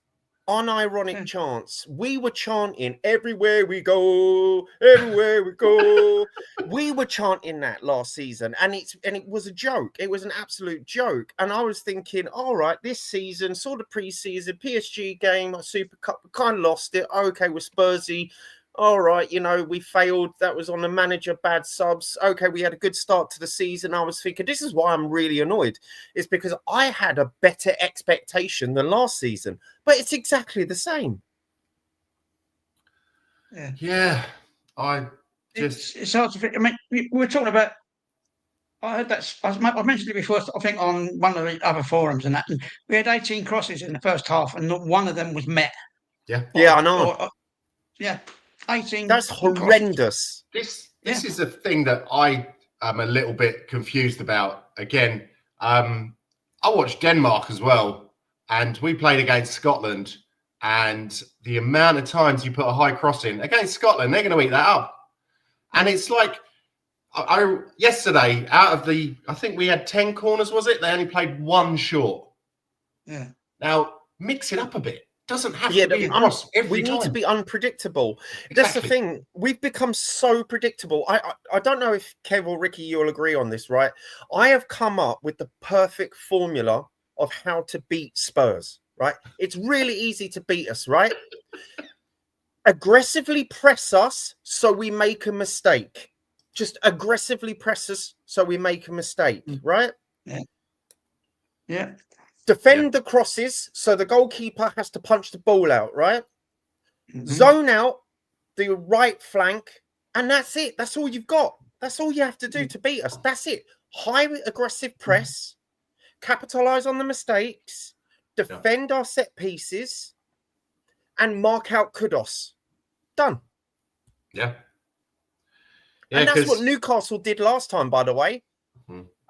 Unironic chants. We were chanting everywhere we go, everywhere we go. We were chanting that last season, and it was a joke. It was an absolute joke. And I was thinking, all right, this season, saw the pre-season PSG game, Super Cup, we kind of lost it. Okay, we're Spursy. All right, you know, we failed. That was on the manager, bad subs. Okay, we had a good start to the season. I was thinking, this is why I'm really annoyed. It's because I had a better expectation than last season, but it's exactly the same. Yeah. It's hard to think. I mean, we were talking about. I heard that. I mentioned it before. I think on one of the other forums and that. And we had 18 crosses in the first half, and not one of them was met. Yeah. Yeah, I know. Yeah. 18. That's horrendous. This is the thing that I am a little bit confused about. Again, I watched Denmark as well, and we played against Scotland, and the amount of times you put a high cross in against Scotland, they're going to eat that up. And it's like, yesterday, out of I think we had 10 corners, was it? They only played 1 short. Yeah. Now, mix it up a bit. Doesn't have to be cross every time. We need to be unpredictable. Exactly. That's the thing. We've become so predictable. I don't know if Kev or Ricky, you'll agree on this, right? I have come up with the perfect formula of how to beat Spurs, right? It's really easy to beat us, right? Aggressively press us so we make a mistake. Just aggressively press us so we make a mistake, right? Yeah. Yeah. Defend the crosses so the goalkeeper has to punch the ball out, right? Zone out the right flank, and that's it. That's all you've got. That's all you have to do to beat us. That's it. High aggressive press, capitalize on the mistakes, defend our set pieces, and mark out kudos. Done. Yeah. And that's what Newcastle did last time, by the way.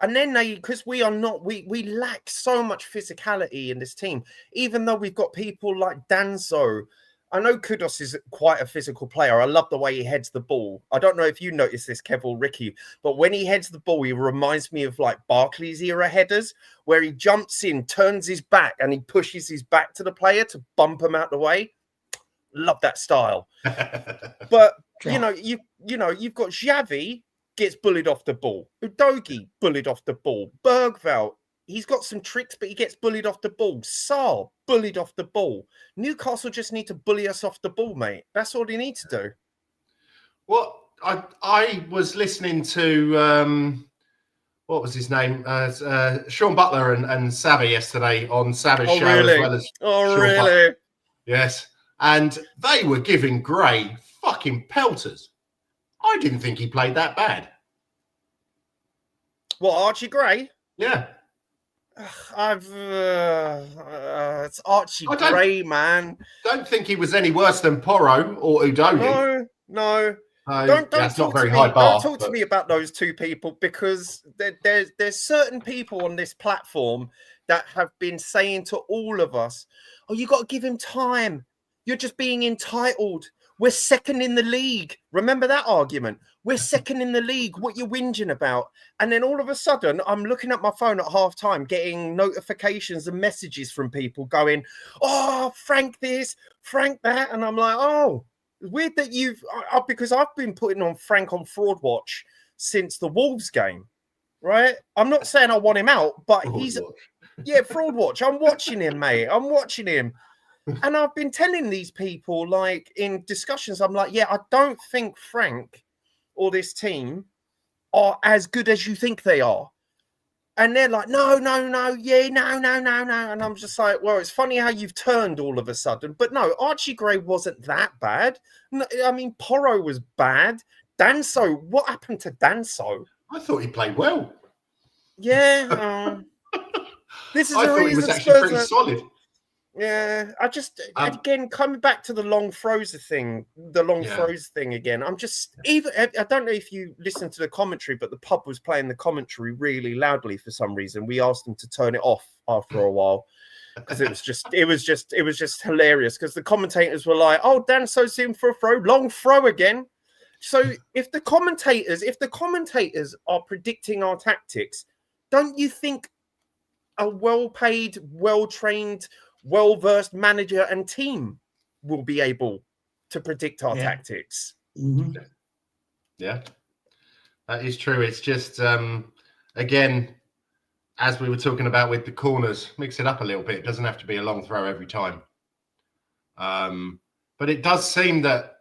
And then because we lack so much physicality in this team, even though we've got people like Danzo, I know Kudus is quite a physical player. I love the way he heads the ball. I don't know if you noticed this, Kev or Ricky, but when he heads the ball, he reminds me of like Barkley's era headers, where he jumps in, turns his back, and he pushes his back to the player to bump him out the way. Love that style. But you've got Xavi gets bullied off the ball. Udogie bullied off the ball. Bergvall, he's got some tricks, but he gets bullied off the ball. Sarr bullied off the ball. Newcastle just need to bully us off the ball, mate. That's all they need to do. Well, I was listening to what was his name? Sean Butler and Savvy yesterday on Savvy's show really? as well as Oh, Sean really? Butler. Yes. And they were giving Gray fucking pelters. I didn't think he played that bad. What, Archie Gray? Yeah. It's Archie Gray, man. Don't think he was any worse than Porro or Udogie. No. Don't talk to me about those two people, because there's certain people on this platform that have been saying to all of us, "Oh, you got to give him time. You're just being entitled. We're second in the league." Remember that argument? We're second in the league. What you whinging about? And then all of a sudden, I'm looking at my phone at half time, getting notifications and messages from people going, "Oh, Frank this, Frank that." And I'm like, oh, weird that because I've been putting on Frank on Fraud Watch since the Wolves game, right? I'm not saying I want him out, but Fraud Watch. I'm watching him, mate. I'm watching him. And I've been telling these people, like, in discussions, I'm like, I don't think Frank or this team are as good as you think they are. And they're like, no. And I'm just like, well, it's funny how you've turned all of a sudden. But no, Archie Gray wasn't that bad. No, I mean, Porro was bad. Danso, what happened to Danso? I thought he played well. Yeah. This is I thought he was actually pretty solid. Yeah, I just again coming back to the long throws thing again. I'm just I don't know if you listened to the commentary, but the pub was playing the commentary really loudly for some reason. We asked them to turn it off after a while because it was just hilarious, because the commentators were like, "Oh, Danso's in for a throw, long throw again." So if the commentators are predicting our tactics, don't you think a well-paid, well-trained, well-versed manager and team will be able to predict our tactics? Mm-hmm. Yeah, that is true. It's just, again, as we were talking about with the corners, mix it up a little bit. It doesn't have to be a long throw every time. But it does seem that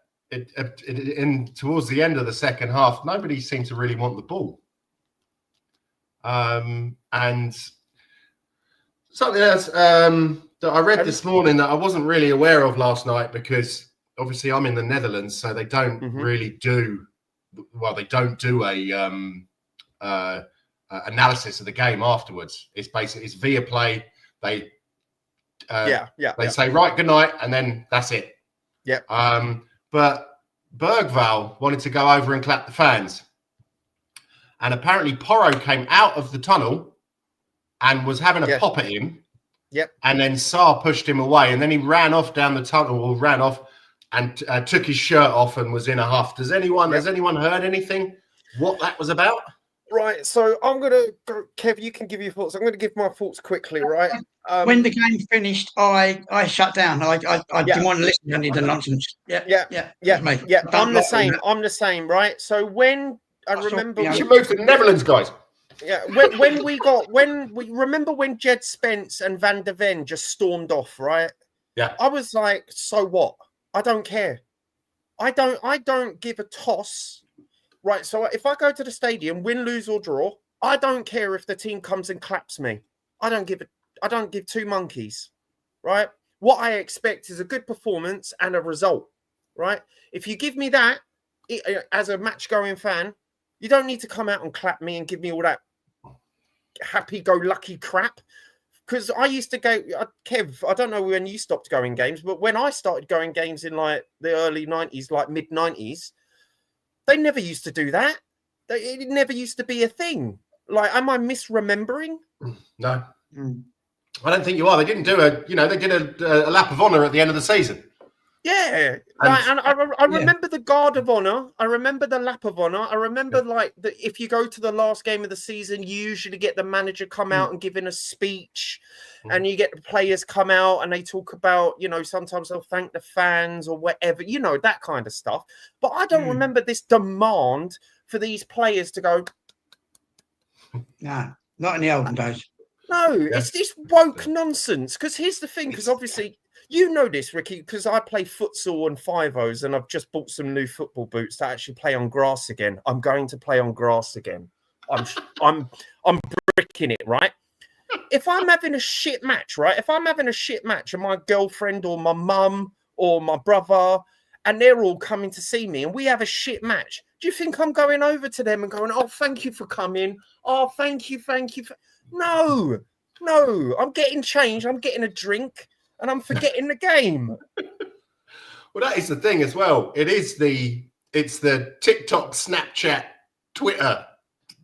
towards the end of the second half, nobody seemed to really want the ball. And something else that I read this morning that I wasn't really aware of last night, because obviously I'm in the Netherlands, so they don't really do a analysis of the game afterwards. It's basically via play. They say, right, good night, and then that's it. Yeah. But Bergvall wanted to go over and clap the fans, and apparently Porro came out of the tunnel and was having a pop at him. Yep. And then Sarr pushed him away, and then he ran off down the tunnel, and took his shirt off and was in a huff. Has anyone heard anything what that was about? Right. So I'm going to go, Kev, you can give your thoughts. I'm going to give my thoughts quickly, right? When the game finished, I shut down. I didn't want to listen to any of the nonsense. Yeah. I'm the same, right? So when I remember, we should move to the Netherlands, guys. Yeah, when Jed Spence and Van der Ven just stormed off, right? Yeah. I was like, so what? I don't care. I don't give a toss. Right. So if I go to the stadium, win, lose, or draw, I don't care if the team comes and claps me. I don't give two monkeys. Right? What I expect is a good performance and a result. Right? If you give me that as a match-going fan, you don't need to come out and clap me and give me all that happy-go-lucky crap. Because I used to go, Kev, I don't know when you stopped going games, but when I started going games in like the early 90s, like mid-90s, they never used to do that. It never used to be a thing. Like, am I misremembering? No. I don't think you are. They didn't do they did a lap of honour at the end of the season. Yeah, and I remember the Guard of Honor. I remember the Lap of Honor. I remember if you go to the last game of the season, you usually get the manager come out and giving a speech, and you get the players come out and they talk about, sometimes they'll thank the fans or whatever, that kind of stuff. But I don't remember this demand for these players to go. No, not in the olden days. No, it's this woke nonsense. Because here's the thing, because obviously. You know this, Ricky, because I play futsal and 5-0s, and I've just bought some new football boots to actually play on grass again. I'm going to play on grass again. I'm bricking it, right? If I'm having a shit match, right? If I'm having a shit match and my girlfriend or my mum or my brother, and they're all coming to see me and we have a shit match, do you think I'm going over to them and going, oh, thank you for coming. Oh, thank you. No, I'm getting changed. I'm getting a drink. And I'm forgetting the game. Well, that is the thing as well. It's the TikTok, Snapchat, Twitter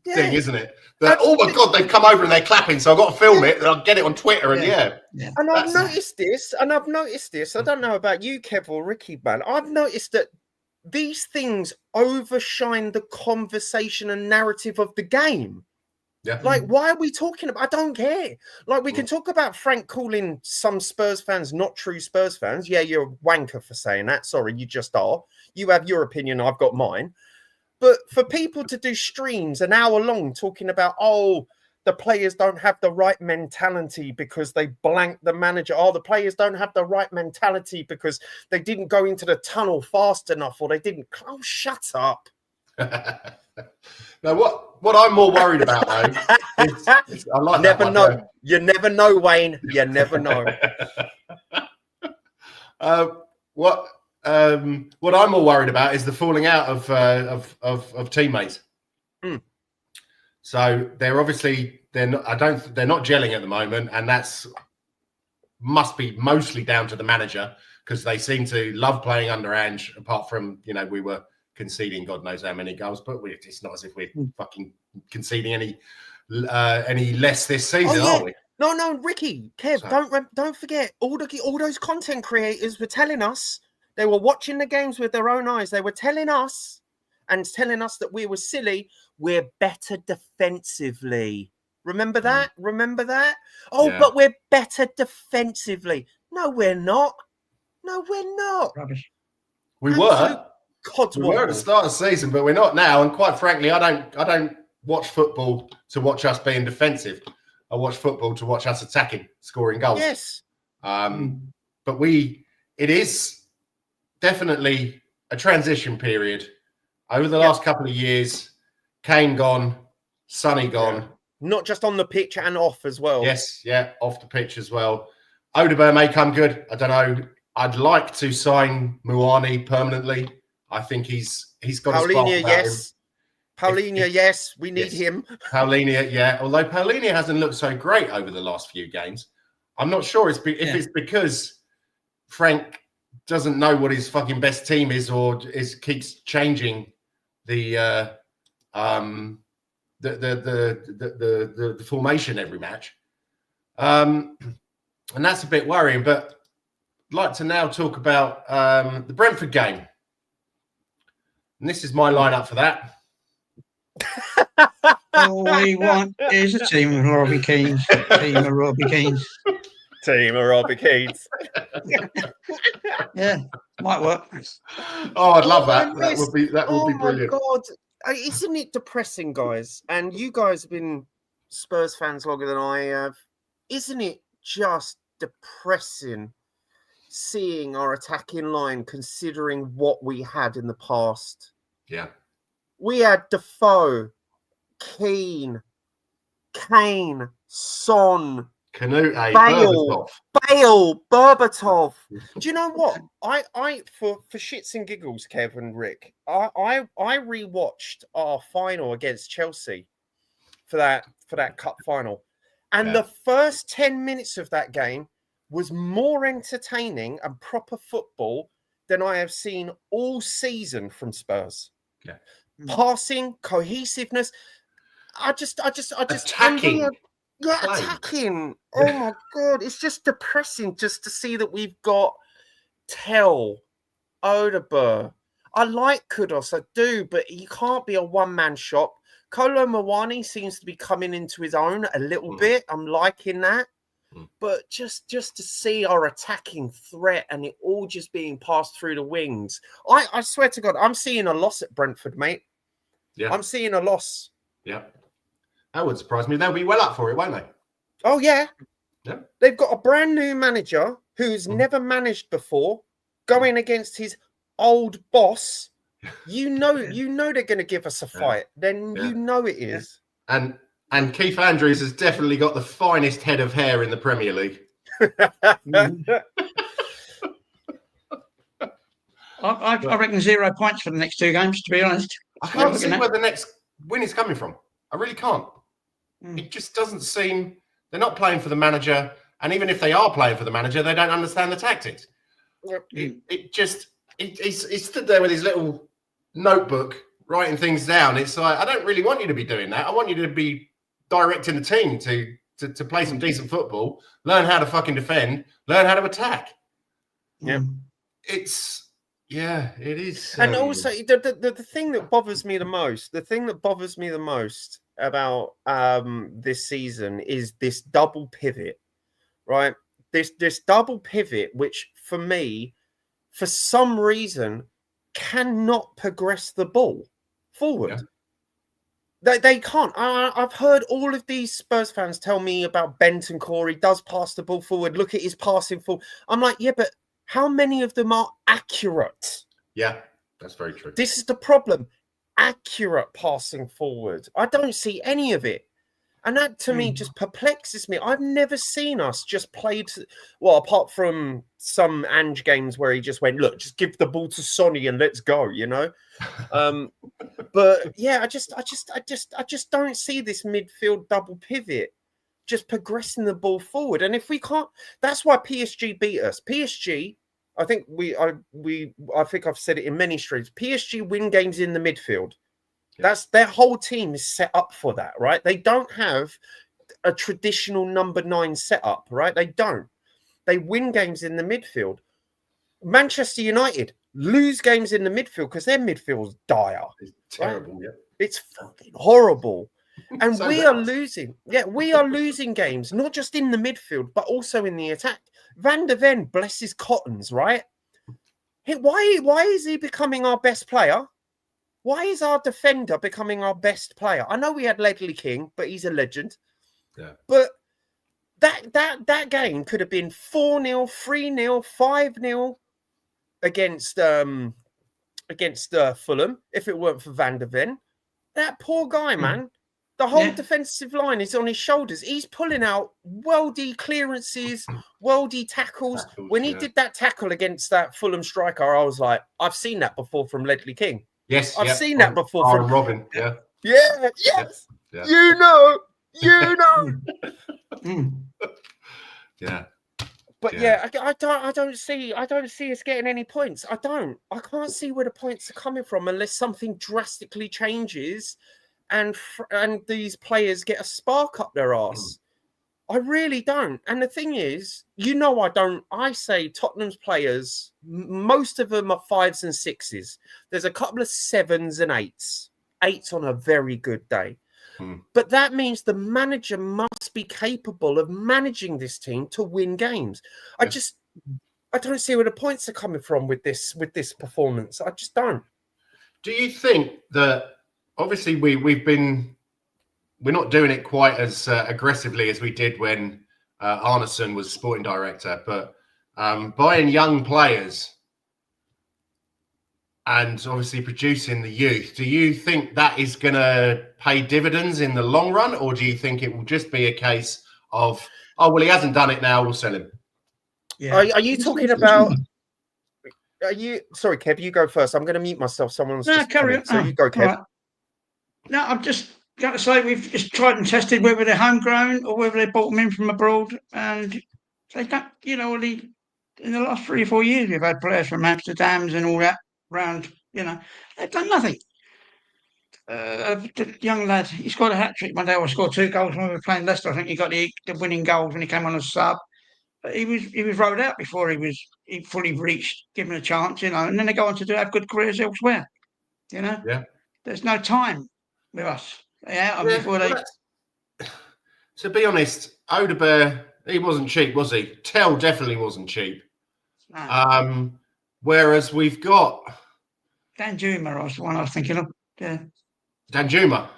thing, isn't it? Oh my God, they've come over and they're clapping, so I've got to film it and I'll get it on Twitter. And And I've noticed this. I don't know about you, Kev or Ricky, man. I've noticed that these things overshine the conversation and narrative of the game. Yeah. Like, why are we talking about? I don't care. Like, we can talk about Frank calling some Spurs fans not true Spurs fans. Yeah, you're a wanker for saying that. Sorry, you just are. You have your opinion. I've got mine. But for people to do streams an hour long talking about, the players don't have the right mentality because they blanked the manager. The players don't have the right mentality because they didn't go into the tunnel fast enough or they didn't. Oh, shut up. Now, what I'm more worried about, though, is I like never know. You never know, Wayne. You never know. What I'm more worried about is the falling out of teammates. So they're obviously they're not gelling at the moment, and must be mostly down to the manager because they seem to love playing under Ange. Apart from we were conceding God knows how many goals, but it's not as if we're fucking conceding any less this season, are we? No, Ricky, Kev, don't forget all those content creators were telling us they were watching the games with their own eyes. They were telling us that we were silly. We're better defensively. Remember that? But we're better defensively. No, we're not. Rubbish. We were at the start of the season, but we're not now. And quite frankly, I don't watch football to watch us being defensive. I watch football to watch us attacking, scoring goals. Yes. But it is definitely a transition period over the last couple of years. Kane gone, Sonny gone. Yeah. Not just on the pitch and off as well. Yes, off the pitch as well. Odegaard may come good. I don't know. I'd like to sign Muani permanently. I think he's got Paulinho, a spark about him. Paulinho, yes, we need him. Paulinho, yeah. Although Paulinho hasn't looked so great over the last few games, I'm not sure if it's because Frank doesn't know what his fucking best team is, or keeps changing the formation every match, and that's a bit worrying. But I'd like to now talk about the Brentford game, and this is my lineup for that. All we want is a team of Robbie Keanes. Team of Robbie Keanes. Yeah, might work. Oh, I'd love that. That would be brilliant. Oh my God, isn't it depressing, guys? And you guys have been Spurs fans longer than I have. Isn't it just depressing seeing our attacking line, considering what we had in the past? Yeah. We had Defoe, Keane, Kane, Son, Canute, Bale, Berbatov. Do you know what? I for shits and giggles, Kev and Rick, I rewatched our final against Chelsea for that cup final. And the first 10 minutes of that game was more entertaining and proper football than I have seen all season from Spurs. Yeah. Passing, cohesiveness. I just attacking. Attacking. Oh my God. It's just depressing just to see that we've got Tell, Odegaard. I like Kudus, I do, but he can't be a one-man shop. Kolo Muani seems to be coming into his own a little bit. I'm liking that. But just to see our attacking threat and it all just being passed through the wings. I swear to God, I'm seeing a loss at Brentford, mate. Yeah. I'm seeing a loss. Yeah. That would surprise me. They'll be well up for it, won't they? Oh, yeah. Yeah. They've got a brand new manager who's never managed before going against his old boss. You know they're going to give us a fight. Then you know it is. And Keith Andrews has definitely got the finest head of hair in the Premier League. I reckon 0 points for the next 2 games, to be honest. I can't see where the next win is coming from. I really can't. It just doesn't seem... They're not playing for the manager. And even if they are playing for the manager, they don't understand the tactics. He's stood there with his little notebook writing things down. It's like, I don't really want you to be doing that. I want you to be directing the team to play some decent football, learn how to fucking defend, learn how to attack. Yeah. It is. And also the thing that bothers me the most, about this season is this double pivot, right? This double pivot, which for me, for some reason, cannot progress the ball forward. Yeah. They can't. I've heard all of these Spurs fans tell me about Bentancur. He does pass the ball forward. Look at his passing forward. I'm like, yeah, but how many of them are accurate? Yeah, that's very true. This is the problem. Accurate passing forward. I don't see any of it. And that, to me, just perplexes me. I've never seen us just played, well, apart from some Ange games where he just went, look, just give the ball to Sonny and let's go, you know? But yeah, I just don't see this midfield double pivot just progressing the ball forward. And if we can't, that's why PSG beat us. PSG, I think I think I've said it in many streams. PSG win games in the midfield. That's their whole team is set up for that, right? They don't have a traditional number 9 setup, right? They don't. They win games in the midfield. Manchester United lose games in the midfield because their midfield's dire. It's terrible, right? Yeah. It's fucking horrible. And we are losing. Yeah, we are losing games, not just in the midfield, but also in the attack. Van der Ven, bless his cottons, right? Why is he becoming our best player? Why is our defender becoming our best player? I know we had Ledley King, but he's a legend. Yeah. But that game could have been 4-0, 3-0, 5-0 against Fulham if it weren't for Van der Ven. That poor guy, man. The whole defensive line is on his shoulders. He's pulling out worldy clearances, worldy tackles. When he did that tackle against that Fulham striker, I was like, I've seen that before from Ledley King. Yes, I've seen that before from Robin. Yeah. Yeah. Yes. Yeah. You know. Yeah. But yeah, I don't see us getting any points. I can't see where the points are coming from unless something drastically changes, and these players get a spark up their arse. I really don't. And the thing is, I say Tottenham's players, most of them are 5s and 6s. There's a couple of 7s and 8s. 8s on a very good day. But that means the manager must be capable of managing this team to win games. I don't see where the points are coming from with this performance. I just don't. Do you think that obviously we're not doing it quite as aggressively as we did when Arneson was sporting director, but buying young players and obviously producing the youth, do you think that is going to pay dividends in the long run, or do you think it will just be a case of, oh, well, he hasn't done it now, we'll sell him? Yeah. Are you talking about... Sorry, Kev, you go first. I'm going to mute myself. Someone's just carry on. So you go, Kev. Right. No, I've just got to say we've just tried and tested whether they're homegrown or whether they bought them in from abroad, and they don't. In the last 3 or 4 years, we've had players from Amsterdam's and all that round. They've done nothing. The young lad, he scored a hat trick one day, or scored 2 goals when we were playing Leicester. I think he got the winning goals when he came on as sub. he was rolled out before he fully reached, given a chance, you know. And then they go on to have good careers elsewhere, you know. Yeah. There's no time with us. Yeah, before they. To be honest, Odebear, he wasn't cheap, was he? Tell definitely wasn't cheap. No. Whereas we've got Dan Juma was the one I was thinking of. Yeah. Dan Juma.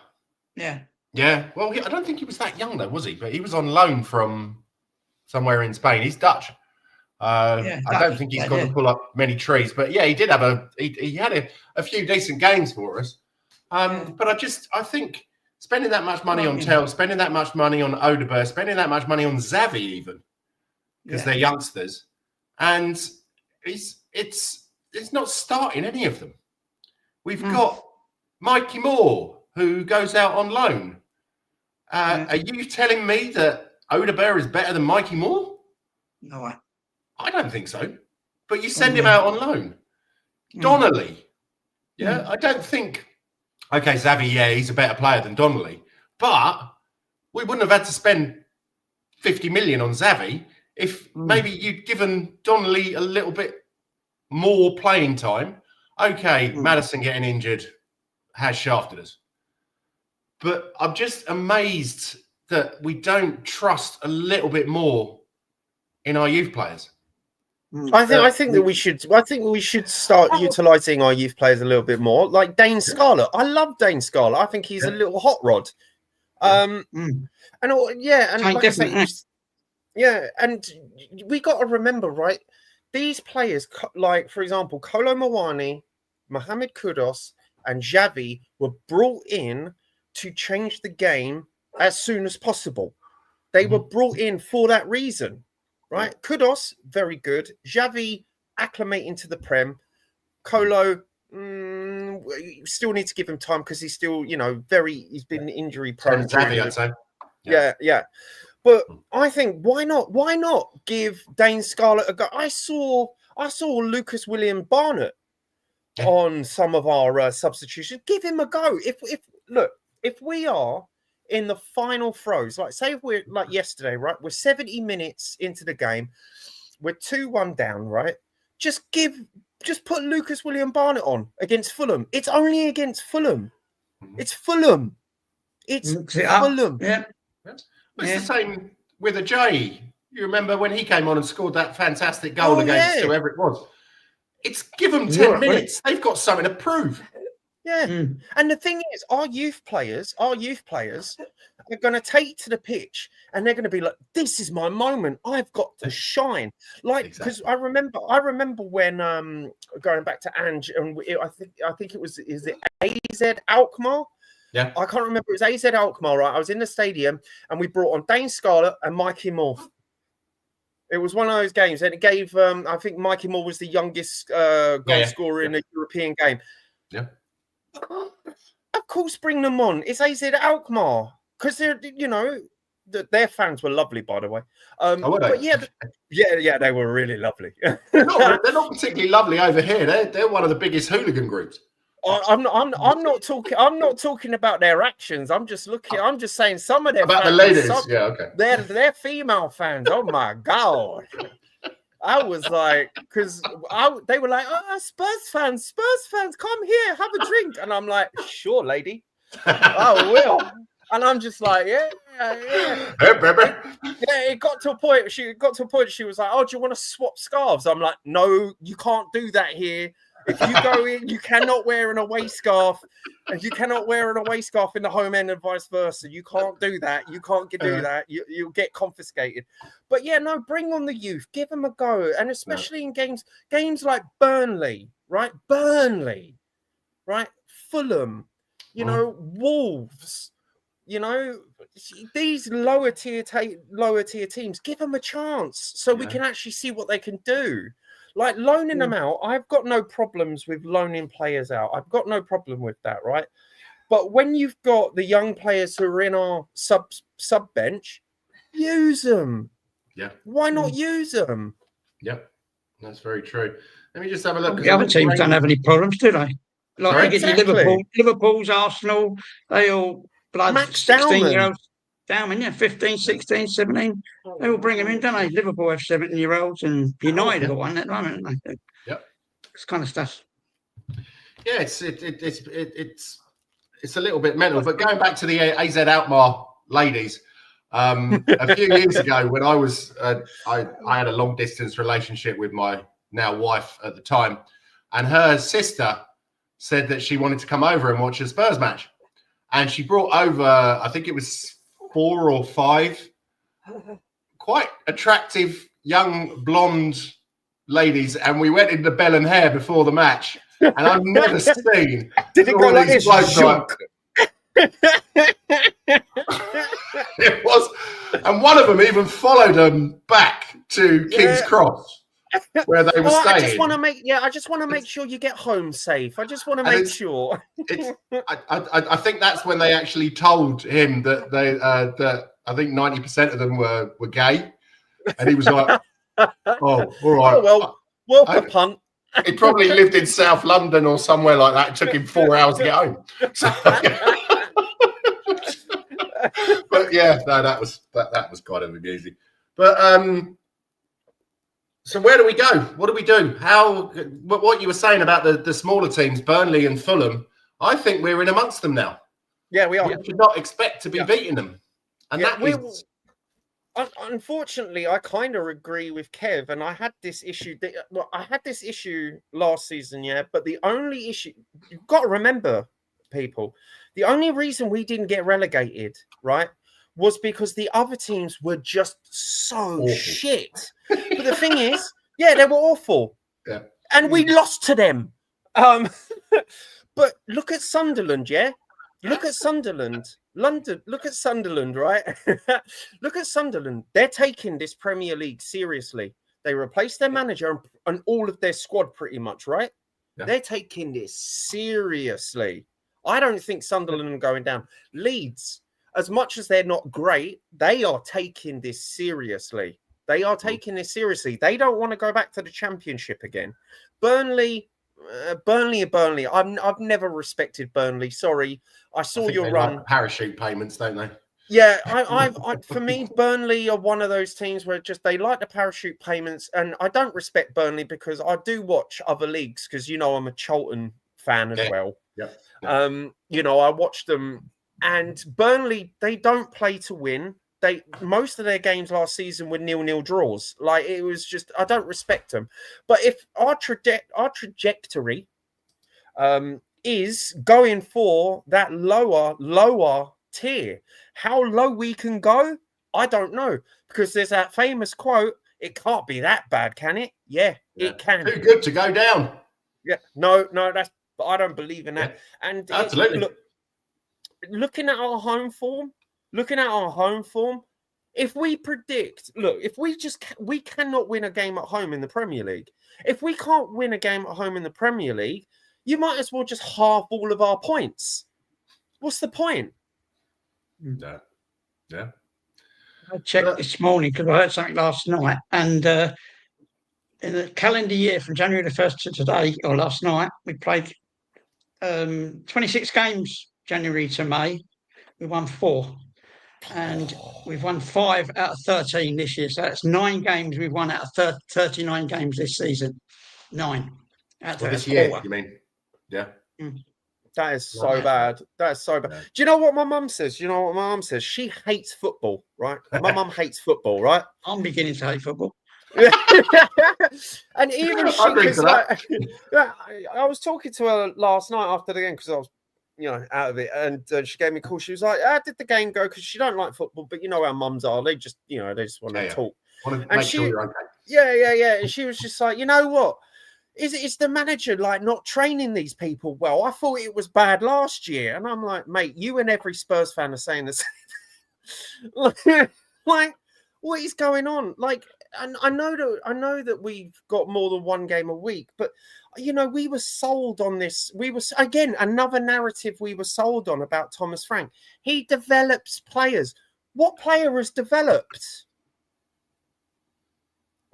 Yeah. Yeah. Well, I don't think he was that young though, was he? But he was on loan from somewhere in Spain. He's Dutch. I don't think he's got to pull up many trees, but yeah, he did have he had a few decent games for us. But I think spending that much money on Tell, spending that much money on Odebear, spending that much money on Xavi even, because they're youngsters, and it's not starting any of them. We've got Mikey Moore, who goes out on loan. Are you telling me that Odebear is better than Mikey Moore? No, I don't think so. But you send him out on loan. Donnelly. I don't think... Okay, Xavi, he's a better player than Donnelly. But we wouldn't have had to spend 50 million on Xavi if maybe you'd given Donnelly a little bit more playing time. Okay, Maddison getting injured has shafted us. But I'm just amazed that we don't trust a little bit more in our youth players. I think that we should start utilising our youth players a little bit more. Like Dane Scarlett. I love Dane Scarlett. I think he's a little hot rod. And like I say, and we got to remember, right? These players, like for example, Kolo Muani, Mohamed Kudus, and Xavi were brought in to change the game as soon as possible. They were brought in for that reason, right? Kudus, very good. Xavi, acclimating to the Prem. Kolo, still need to give him time because he's still, he's been injury prone. Xavi, I'd say. Yeah. But I think why not give Dane Scarlett a go? I saw Lucas William Barnett on some of our substitutions. Give him a go. If we are in the final throes, like say if we're like yesterday, right? We're 70 minutes into the game, we're 2-1 down, right? Just put Lucas William Barnett on against Fulham. It's only against Fulham. It's Fulham. It's Fulham. Yeah. It's the same with Ajay. You remember when he came on and scored that fantastic goal against whoever it was? It's give them 10 minutes. They've got something to prove. Yeah. And the thing is, our youth players are going to take to the pitch and they're going to be like, this is my moment. I've got to shine. Like, because I remember when going back to Ange, and I think it was, is it AZ Alkmaar? Yeah. I can't remember. It was AZ Alkmaar, right? I was in the stadium and we brought on Dane Scarlett and Mikey Moore. It was one of those games, and it gave, I think Mikey Moore was the youngest goal scorer in a European game. Yeah. Of course, bring them on. It's AZ Alkmaar because they're, their fans were lovely, by the way. But yeah, they were really lovely. they're not particularly lovely over here. They're one of the biggest hooligan groups. I'm not talking about their actions. I'm just saying some of them about fans, the ladies. They're female fans. Oh my god. I was like, because they were like, Spurs fans, come here, have a drink. And I'm like, sure, lady. I will. And I'm just like, yeah. Hey, baby. Yeah, it got to a point. She was like, oh, do you want to swap scarves? I'm like, no, you can't do that here. If you go in, you cannot wear an away scarf, and you cannot wear an away scarf in the home end and vice versa. You can't do that. You can't do that. You'll get confiscated. But yeah, no, bring on the youth. Give them a go. And especially in games like Burnley, right? Fulham, Wolves, these lower tier teams, give them a chance so we can actually see what they can do. Like loaning them out, I've got no problems with loaning players out. I've got no problem with that, right? But when you've got the young players who are in our sub bench, use them. Yeah. Why not use them? Yep, that's very true. Let me just have a look. The other teams don't have any problems, do they? Like Liverpool's, Arsenal, they all blood 16-year-olds. down, yeah, 15, 16, 17. They all bring them in, don't they? Liverpool have 17-year-olds and United have got one at the moment, don't they? Yep. This kind of stuff. Yeah, it's a little bit mental. But going back to the AZ Alkmaar ladies, a few years ago when I had a long distance relationship with my now wife at the time, and her sister said that she wanted to come over and watch a Spurs match, and she brought over, I think it was 4 or 5 quite attractive young blonde ladies, and we went into Bell and Hare before the match, and I've never seen. Did it go like this? It was, and one of them even followed them back to King's Cross, where they were staying. I just want to make sure you get home safe. I just want to make sure. I think that's when they actually told him that that I think 90% of them were gay, and he was like, "Oh, all right." Oh, well, for punt. He probably lived in South London or somewhere like that. It took him 4 hours to get home. So, but yeah, no, that was kind of amusing. But so where do we go? What do we do? What you were saying about the smaller teams, Burnley and Fulham, I think we're in amongst them now. Yeah, we are. We should not expect to be beating them. And unfortunately, I kind of agree with Kev, and I had this issue. I had this issue last season, but the only issue you've got to remember, people, the only reason we didn't get relegated, right, was because the other teams were just so awful. Shit. But the thing is, they were awful, and we lost to them. But look at Sunderland, Look at Sunderland. Look at Sunderland, right? Look at Sunderland. They're taking this Premier League seriously. They replaced their manager and all of their squad pretty much, right? Yeah. They're taking this seriously. I don't think Sunderland are going down. Leeds, as much as they're not great, they are taking this seriously. They are taking this seriously. They don't want to go back to the Championship again. Burnley. I've never respected Burnley. Sorry, I saw your run. Like parachute payments, don't they? Yeah, for me, Burnley are one of those teams where they like the parachute payments, and I don't respect Burnley because I do watch other leagues because I'm a Charlton fan as well. Yeah. I watch them, and Burnley, they don't play to win. Most of their games last season were 0-0 draws. Like, it was just, I don't respect them. But if our trajectory is going for that lower tier, how low we can go, I don't know. Because there's that famous quote, it can't be that bad, can it? Yeah. It can. Too good to go down. Yeah. No, I don't believe in that. Yeah. And absolutely. Looking at our home form, if we predict, we cannot win a game at home in the Premier League. If we can't win a game at home in the Premier League, you might as well just halve all of our points. What's the point? No. Yeah. I checked this morning because I heard something last night, and in the calendar year from January the 1st to today, or last night, we played 26 games, January to May. We won 4. And we've won 5 out of 13 this year. So that's 9 games we've won out of 39 games this season. 9 out of this year, you mean? Yeah. That is so bad. That is so bad. Yeah. Do you know what my mum says? She hates football, right? My mum hates football, right? I'm beginning to hate football. And even she was I was talking to her last night after the game because I was out of it, and she gave me a call. She was like, "How did the game go?" Because she don't like football, but how mums are. They just, they just want to talk. Want to make sure you're okay. Yeah. And she was just like, you know what? Is the manager not training these people well? I thought it was bad last year, and I'm like, mate, you and every Spurs fan are saying the same. Like, what is going on? Like, and I know that we've got more than one game a week, but we were sold on this. We were, again, another narrative we were sold on about Thomas Frank. He develops players. What player has developed?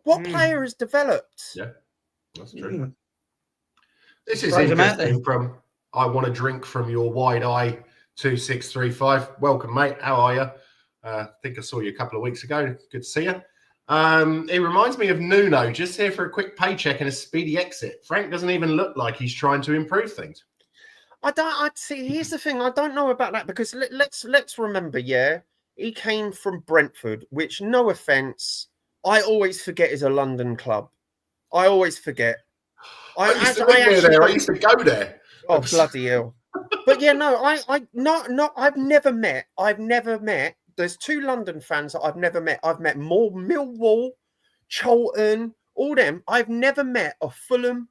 What player has developed? Yeah, that's true. This is interesting from I want to drink from your wide eye 2635. Welcome, mate. How are you? I think I saw you a couple of weeks ago. Good to see you. It reminds me of Nuno, just here for a quick paycheck and a speedy exit. Frank doesn't even look like he's trying to improve things. I'd see. Here's the thing. I don't know about that because let's remember. Yeah, he came from Brentford, which, no offense, I always forget is a London club. I always forget. I used to go there. Oh, bloody hell! But yeah, no, I've never met. There's 2 London fans that I've never met. I've met more Millwall, Charlton, all them. I've never met a Fulham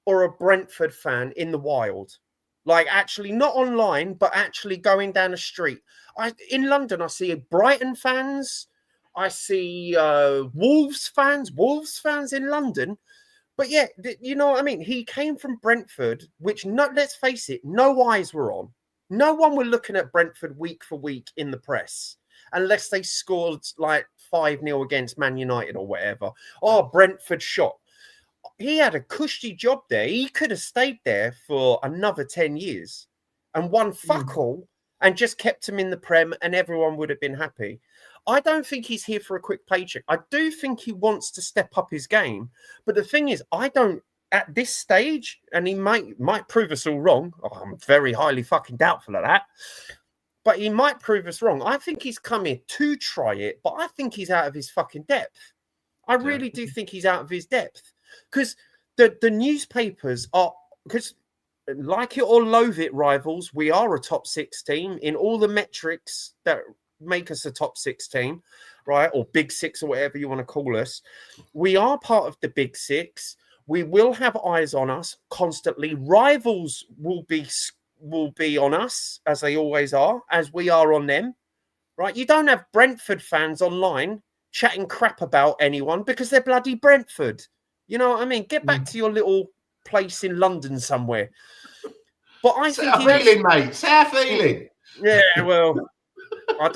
or a Brentford fan in the wild. Like, actually, not online, but actually going down the street. In London, I see Brighton fans. I see Wolves fans in London. But yeah, you know what I mean? He came from Brentford, which, let's face it, no eyes were on. No one were looking at Brentford week for week in the press, unless they scored like 5-0 against Man United or whatever. Oh, Brentford shot. He had a cushy job there. He could have stayed there for another 10 years and won fuck all and just kept him in the Prem and everyone would have been happy. I don't think he's here for a quick paycheck. I do think he wants to step up his game. But the thing is, I don't, at this stage, and he might prove us all wrong. Oh, I'm very highly fucking doubtful of that. But he might prove us wrong. I think he's come here to try it, but I think he's out of his fucking depth. I really do think he's out of his depth. Because the newspapers are, because like it or loathe it, rivals, we are a top 6 team in all the metrics that make us a top 6 team, right? Or big 6 or whatever you want to call us. We are part of the big 6. We will have eyes on us constantly. Rivals will be on us, as they always are, as we are on them, right? You don't have Brentford fans online chatting crap about anyone because they're bloody Brentford. You know what I mean? Get back to your little place in London somewhere. But I think mate. South Ealing. Yeah, well, I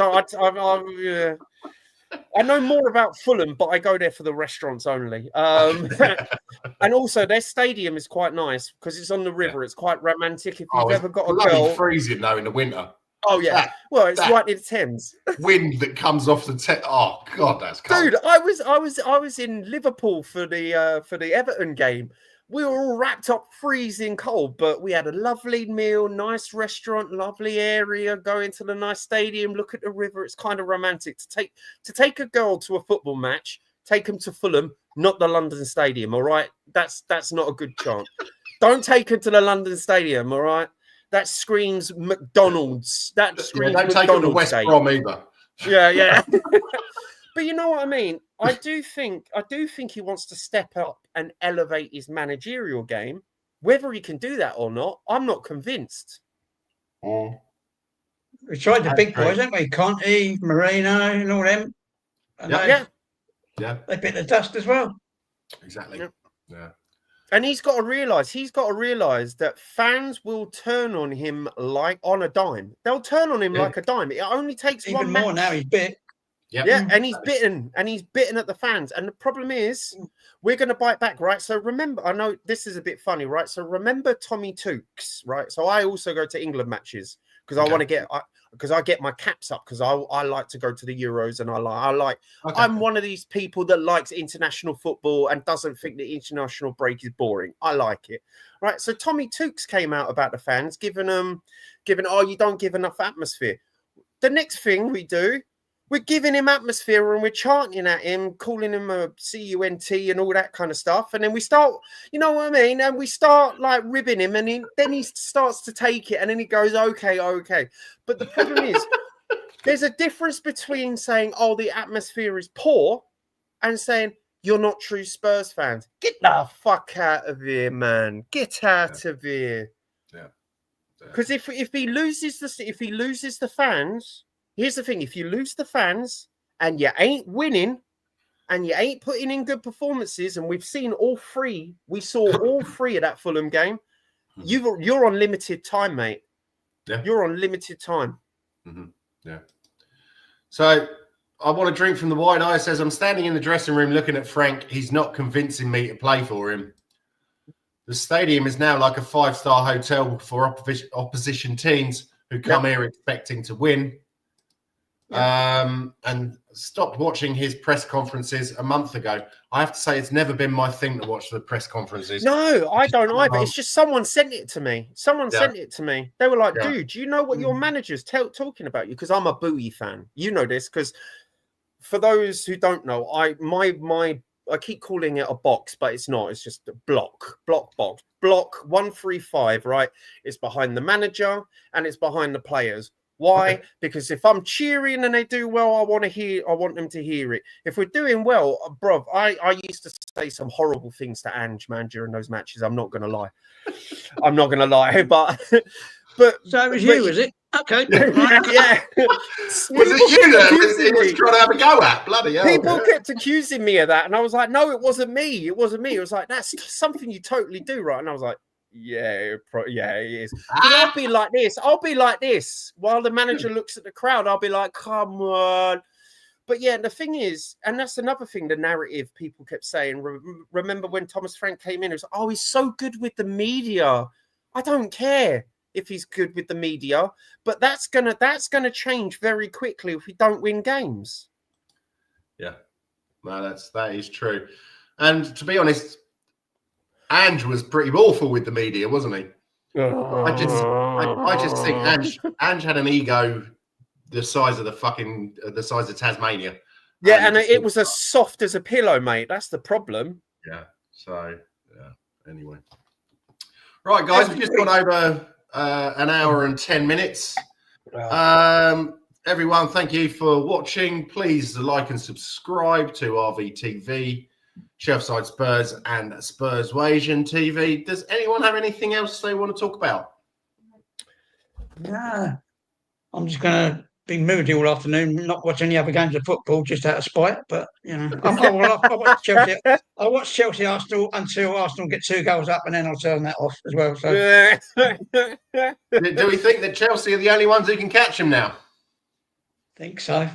know more about Fulham, but I go there for the restaurants only. And also, their stadium is quite nice because it's on the river. It's quite romantic. If you've ever got a girl, freezing though in the winter. Oh yeah, it's right in the Thames. Wind that comes off the Thames. Oh god, that's cold. Dude, I was in Liverpool for the Everton game. We were all wrapped up, freezing cold, but we had a lovely meal, nice restaurant, lovely area. Go into the nice stadium, look at the river. It's kind of romantic to take a girl to a football match. Take them to Fulham, not the London Stadium. All right, that's not a good chance. Don't take her to the London Stadium. All right. That screams McDonald's. That screams don't take them to West Brom either. Yeah. But you know what I mean? I do think he wants to step up and elevate his managerial game. Whether he can do that or not, I'm not convinced. We tried the big boys, haven't we? Conte, Marino, and all them. And they bit the dust as well. Exactly. Yeah. And he's got to realise that fans will turn on him like on a dime. They'll turn on him like a dime. It only takes even one more match. now. He's bit. Yep. Yeah, and he's bitten at the fans. And the problem is, we're going to bite back, right? So remember, I know this is a bit funny, right? So remember Tommy Tukes, right? So I also go to England matches because I want to get, because I get my caps up because I like to go to the Euros and I'm one of these people that likes international football and doesn't think the international break is boring. I like it, right? So Tommy Tukes came out about the fans, giving you don't give enough atmosphere. The next thing we do, we're giving him atmosphere and we're chanting at him, calling him a CUNT and all that kind of stuff. And then we start, you know what I mean? And we start like ribbing him and then he starts to take it and then he goes, okay. But the problem is there's a difference between saying, oh, the atmosphere is poor and saying, you're not true Spurs fans. Get the fuck out of here, man. Get out of here. Yeah. Because if he loses the fans... Here's the thing, if you lose the fans and you ain't winning and you ain't putting in good performances, and we've seen all 3, we saw all 3 of that Fulham game, you're on limited time, mate. Yeah. You're on limited time. Mm-hmm. Yeah. So I want a drink from the wide eye. Says, I'm standing in the dressing room looking at Frank. He's not convincing me to play for him. The stadium is now like a 5-star hotel for opposition teams who come here expecting to win. and stopped watching his press conferences a month ago. I have to say, it's never been my thing to watch the press conferences. No, I don't either. It's just someone sent it to me. Sent it to me. They were like, dude, do you know what your manager's talking about you? Because I'm a Bowie fan. You know this, because for those who don't know, I keep calling it a box, but it's not. It's just a block 135, right? It's behind the manager and it's behind the players. Why? Okay. Because if I'm cheering and they do well, I want them to hear it. If we're doing well, bruv, I used to say some horrible things to Ange, man, during those matches. I'm not going to lie. But so it was you, was it? Okay. Yeah. Was it you that was trying to have a go at? Bloody hell. People kept accusing me of that. And I was like, no, it wasn't me. It was like, that's something you totally do, right? And I was like, yeah, it is. I'll be like this. While the manager looks at the crowd, I'll be like, come on. But yeah, the thing is, and that's another thing, the narrative people kept saying. Remember when Thomas Frank came in, it was, oh, he's so good with the media. I don't care if he's good with the media, but that's gonna change very quickly if we don't win games. Yeah, no, that is true. And to be honest, Ange was pretty awful with the media, wasn't he? I just think Ange had an ego the size of Tasmania. Yeah, and it was as soft as a pillow, mate. That's the problem. Yeah. So anyway, right, guys, we've just gone over an hour and 10 minutes. Everyone, thank you for watching. Please like and subscribe to RVTV, Shelfside Spurs, and Spurswasian TV. Does anyone have anything else they want to talk about? Yeah, I'm just going to be moody all afternoon, not watch any other games of football, just out of spite. But you know, I'll watch Chelsea. I'll watch Chelsea Arsenal until Arsenal get 2 goals up, and then I'll turn that off as well. So, do we think that Chelsea are the only ones who can catch him now? Think so.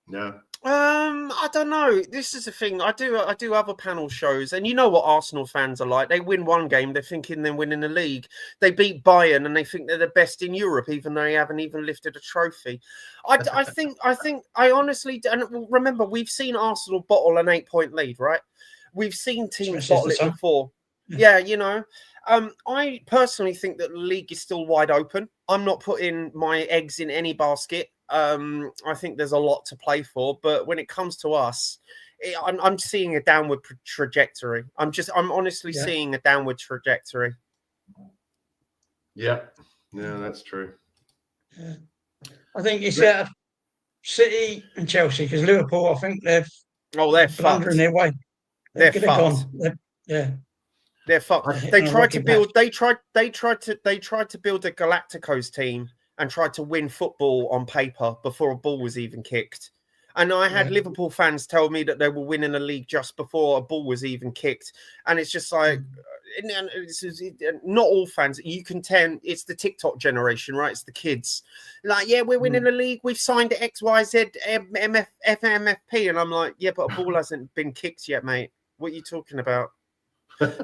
No. I don't know. This is the thing. I do other panel shows, and you know what Arsenal fans are like. They win one game, they're thinking they're winning the league. They beat Bayern, and they think they're the best in Europe, even though they haven't even lifted a trophy. I honestly, and remember, we've seen Arsenal bottle an 8-point lead, right? We've seen teams bottle it before. Yeah, you know. I personally think that the league is still wide open. I'm not putting my eggs in any basket. I think there's a lot to play for, but when it comes to us, I'm seeing a downward trajectory. I'm honestly seeing a downward trajectory. Yeah, that's true. Yeah. I think it's City and Chelsea, because Liverpool, I think they're fucked in their way. They're fucked. They're fucked. They tried to build a Galacticos team and tried to win football on paper before a ball was even kicked. And I had Liverpool fans tell me that they were winning a league just before a ball was even kicked. And it's just like, not all fans. You can tell it's the TikTok generation, right? It's the kids. Like, yeah, we're winning a league. We've signed XYZ FMFP. And I'm like, yeah, but a ball hasn't been kicked yet, mate. What are you talking about?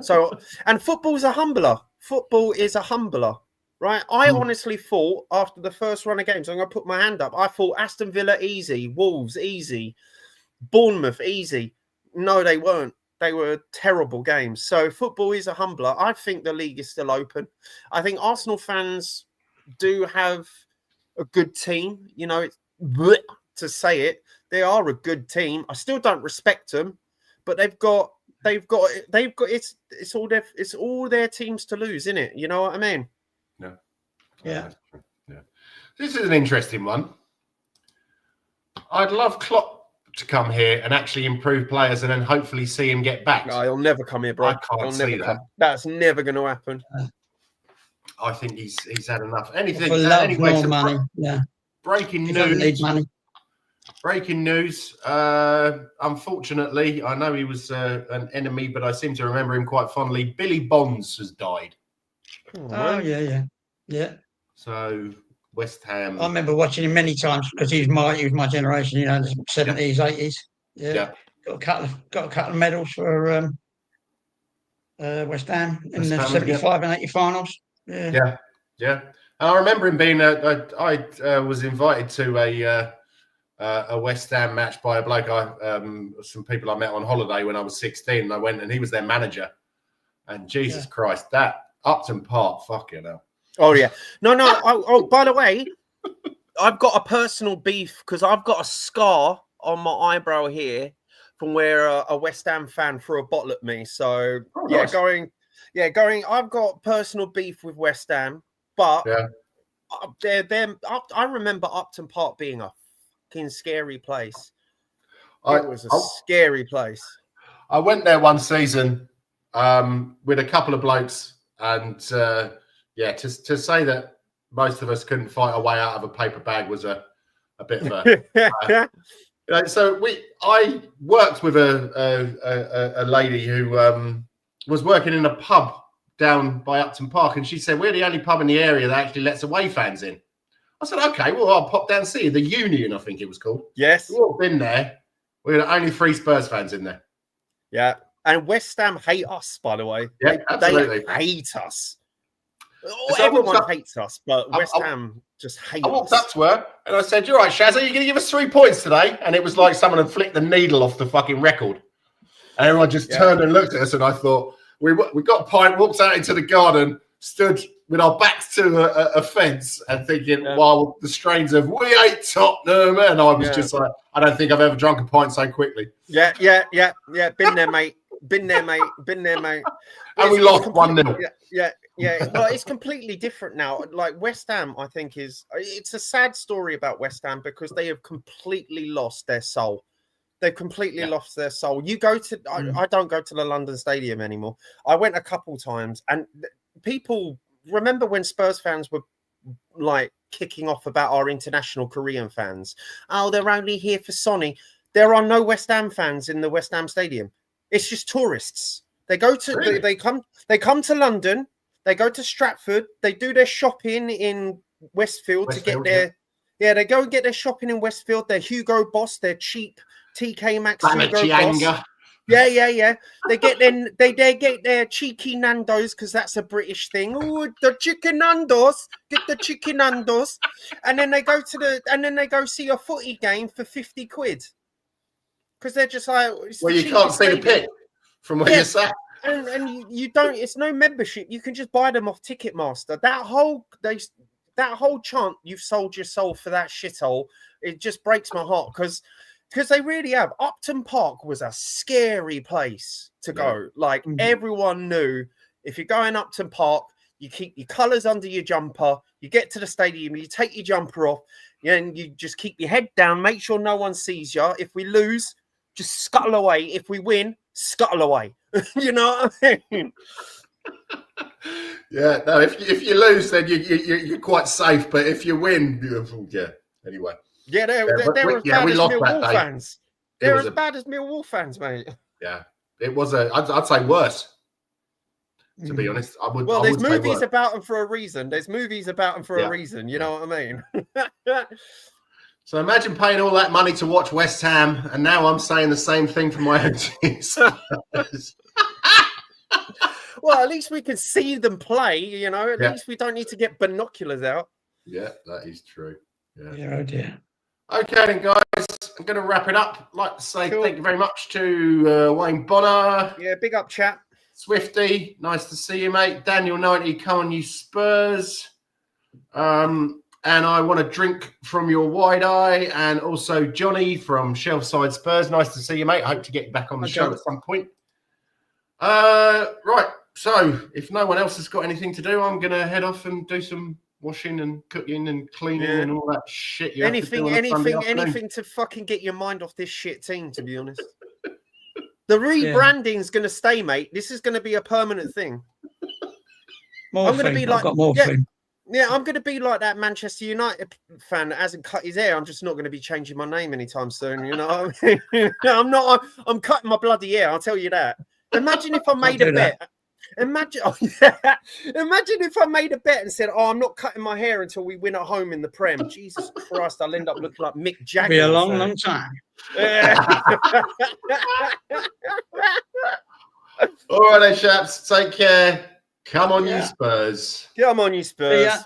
So, and football's a humbler. Football is a humbler. Right, I honestly thought after the first run of games, I'm going to put my hand up. I thought Aston Villa easy, Wolves easy, Bournemouth easy. No, they weren't. They were terrible games. So football is a humbler. I think the league is still open. I think Arsenal fans do have a good team. You know, it's to say it, they are a good team. I still don't respect them, but they've got it's all their teams to lose, isn't it? You know what I mean? Yeah. This is an interesting one. I'd love Klopp to come here and actually improve players and then hopefully see him get back. No, he'll never come here, bro. I can't see that. That's never going to happen. I think he's had enough. Anything. For love, anyway, more money. Breaking news. Doesn't need money. Breaking news. Unfortunately, I know he was an enemy, but I seem to remember him quite fondly. Billy Bonds has died. Oh, yeah. So West Ham. I remember watching him many times because he was my generation. You know, the 70s, 80s. Yeah. Got a couple of medals for West Ham in the 75 and 80 finals. Yeah. And I remember him being. I was invited to a West Ham match by a bloke some people I met on holiday when I was 16, and I went and he was their manager. And Jesus Christ, that Upton Park, fucking hell. Oh yeah, no. Oh, by the way, I've got a personal beef because I've got a scar on my eyebrow here from where a West Ham fan threw a bottle at me. So nice. going. I've got personal beef with West Ham, but I remember Upton Park being a fucking scary place. It was a scary place. I went there one season with a couple of blokes, and to say that most of us couldn't fight our way out of a paper bag was a bit of a. I worked with a lady who was working in a pub down by Upton Park, and she said, we're the only pub in the area that actually lets away fans in. I said, okay, well, I'll pop down and see you. The Union, I think it was called. Yes. We've all been there. We're the only 3 Spurs fans in there. Yeah. And West Ham hate us, by the way. Yeah, absolutely. They hate us. Everyone hates us, but West Ham just hates us. I walked up to her and I said, you're right, Shaz, are you going to give us 3 points today? And it was like someone had flicked the needle off the fucking record. And everyone just turned and looked at us, and I thought, we got a pint, walked out into the garden, stood with our backs to a fence and thinking, while the strains of we hate Tottenham, and I was just like, I don't think I've ever drunk a pint so quickly. Yeah. Been there, mate. Been there, mate. And we lost 1-0. Yeah. Well, it's completely different now. Like West Ham, I think it's a sad story about West Ham because they have completely lost their soul. They've completely lost their soul. You go to, I don't go to the London Stadium anymore. I went a couple times, and people remember when Spurs fans were like kicking off about our international Korean fans. Oh, they're only here for Sonny. There are no West Ham fans in the West Ham Stadium. It's just tourists. They go to they come to London. They go to Stratford. They do their shopping in Westfield to get their they go and get their shopping in Westfield. Their Hugo Boss, their cheap TK Maxx Hugo Boss. Yeah. They get their cheeky Nando's because that's a British thing. Oh, the chicken Nando's. Get the chicken Nando's, and then they go see a footy game for 50 quid because they're just like. Well, you can't see the pit from where you're sat. And you don't. It's no membership. You can just buy them off Ticketmaster. That whole chant, you've sold your soul for that shithole. It just breaks my heart because they really have. Upton Park was a scary place to go. Like everyone knew if you're going Upton Park, you keep your colours under your jumper. You get to the stadium, you take your jumper off, and you just keep your head down. Make sure no one sees you. If we lose, just scuttle away. If we win, scuttle away. You know what I mean? Yeah, no. If you lose, then you're quite safe. But if you win, anyway. Yeah, they're as bad as Millwall fans. They're as bad as Millwall fans, mate. Yeah, it was I'd say worse. To be honest, I would. Well, there's movies about them for a reason. A reason. You know what I mean? So imagine paying all that money to watch West Ham, and now I'm saying the same thing for my own teams. Well, at least we can see them play, you know. At least we don't need to get binoculars out. Yeah, that is true. Yeah, oh dear. Okay, then, guys, I'm going to wrap it up. I'd like to say thank you very much to Wayne Bonner. Yeah, big up, chap. Swifty, nice to see you, mate. Daniel 90, come on, you Spurs. And I want to drink from your wide eye. And also Johnny from Shelfside Spurs. Nice to see you, mate. I hope to get you back on the show at some point. Right. So if no one else has got anything to do, I'm going to head off and do some washing and cooking and cleaning and all that shit. Anything to fucking get your mind off this shit team, to be honest. The rebranding's going to stay, mate. This is going to be a permanent thing. I'm going to be like, I'm going to be like that Manchester United fan that hasn't cut his hair. I'm just not going to be changing my name anytime soon. You know what I mean? I'm cutting my bloody hair. I'll tell you that. Imagine if I made a bet. Imagine if I made a bet and said, "Oh, I'm not cutting my hair until we win at home in the Prem." Jesus Christ, I'll end up looking like Mick Jagger. Be a long time. All right, then, chaps. Take care. Come on, you Spurs. Come on, you Spurs. Yeah.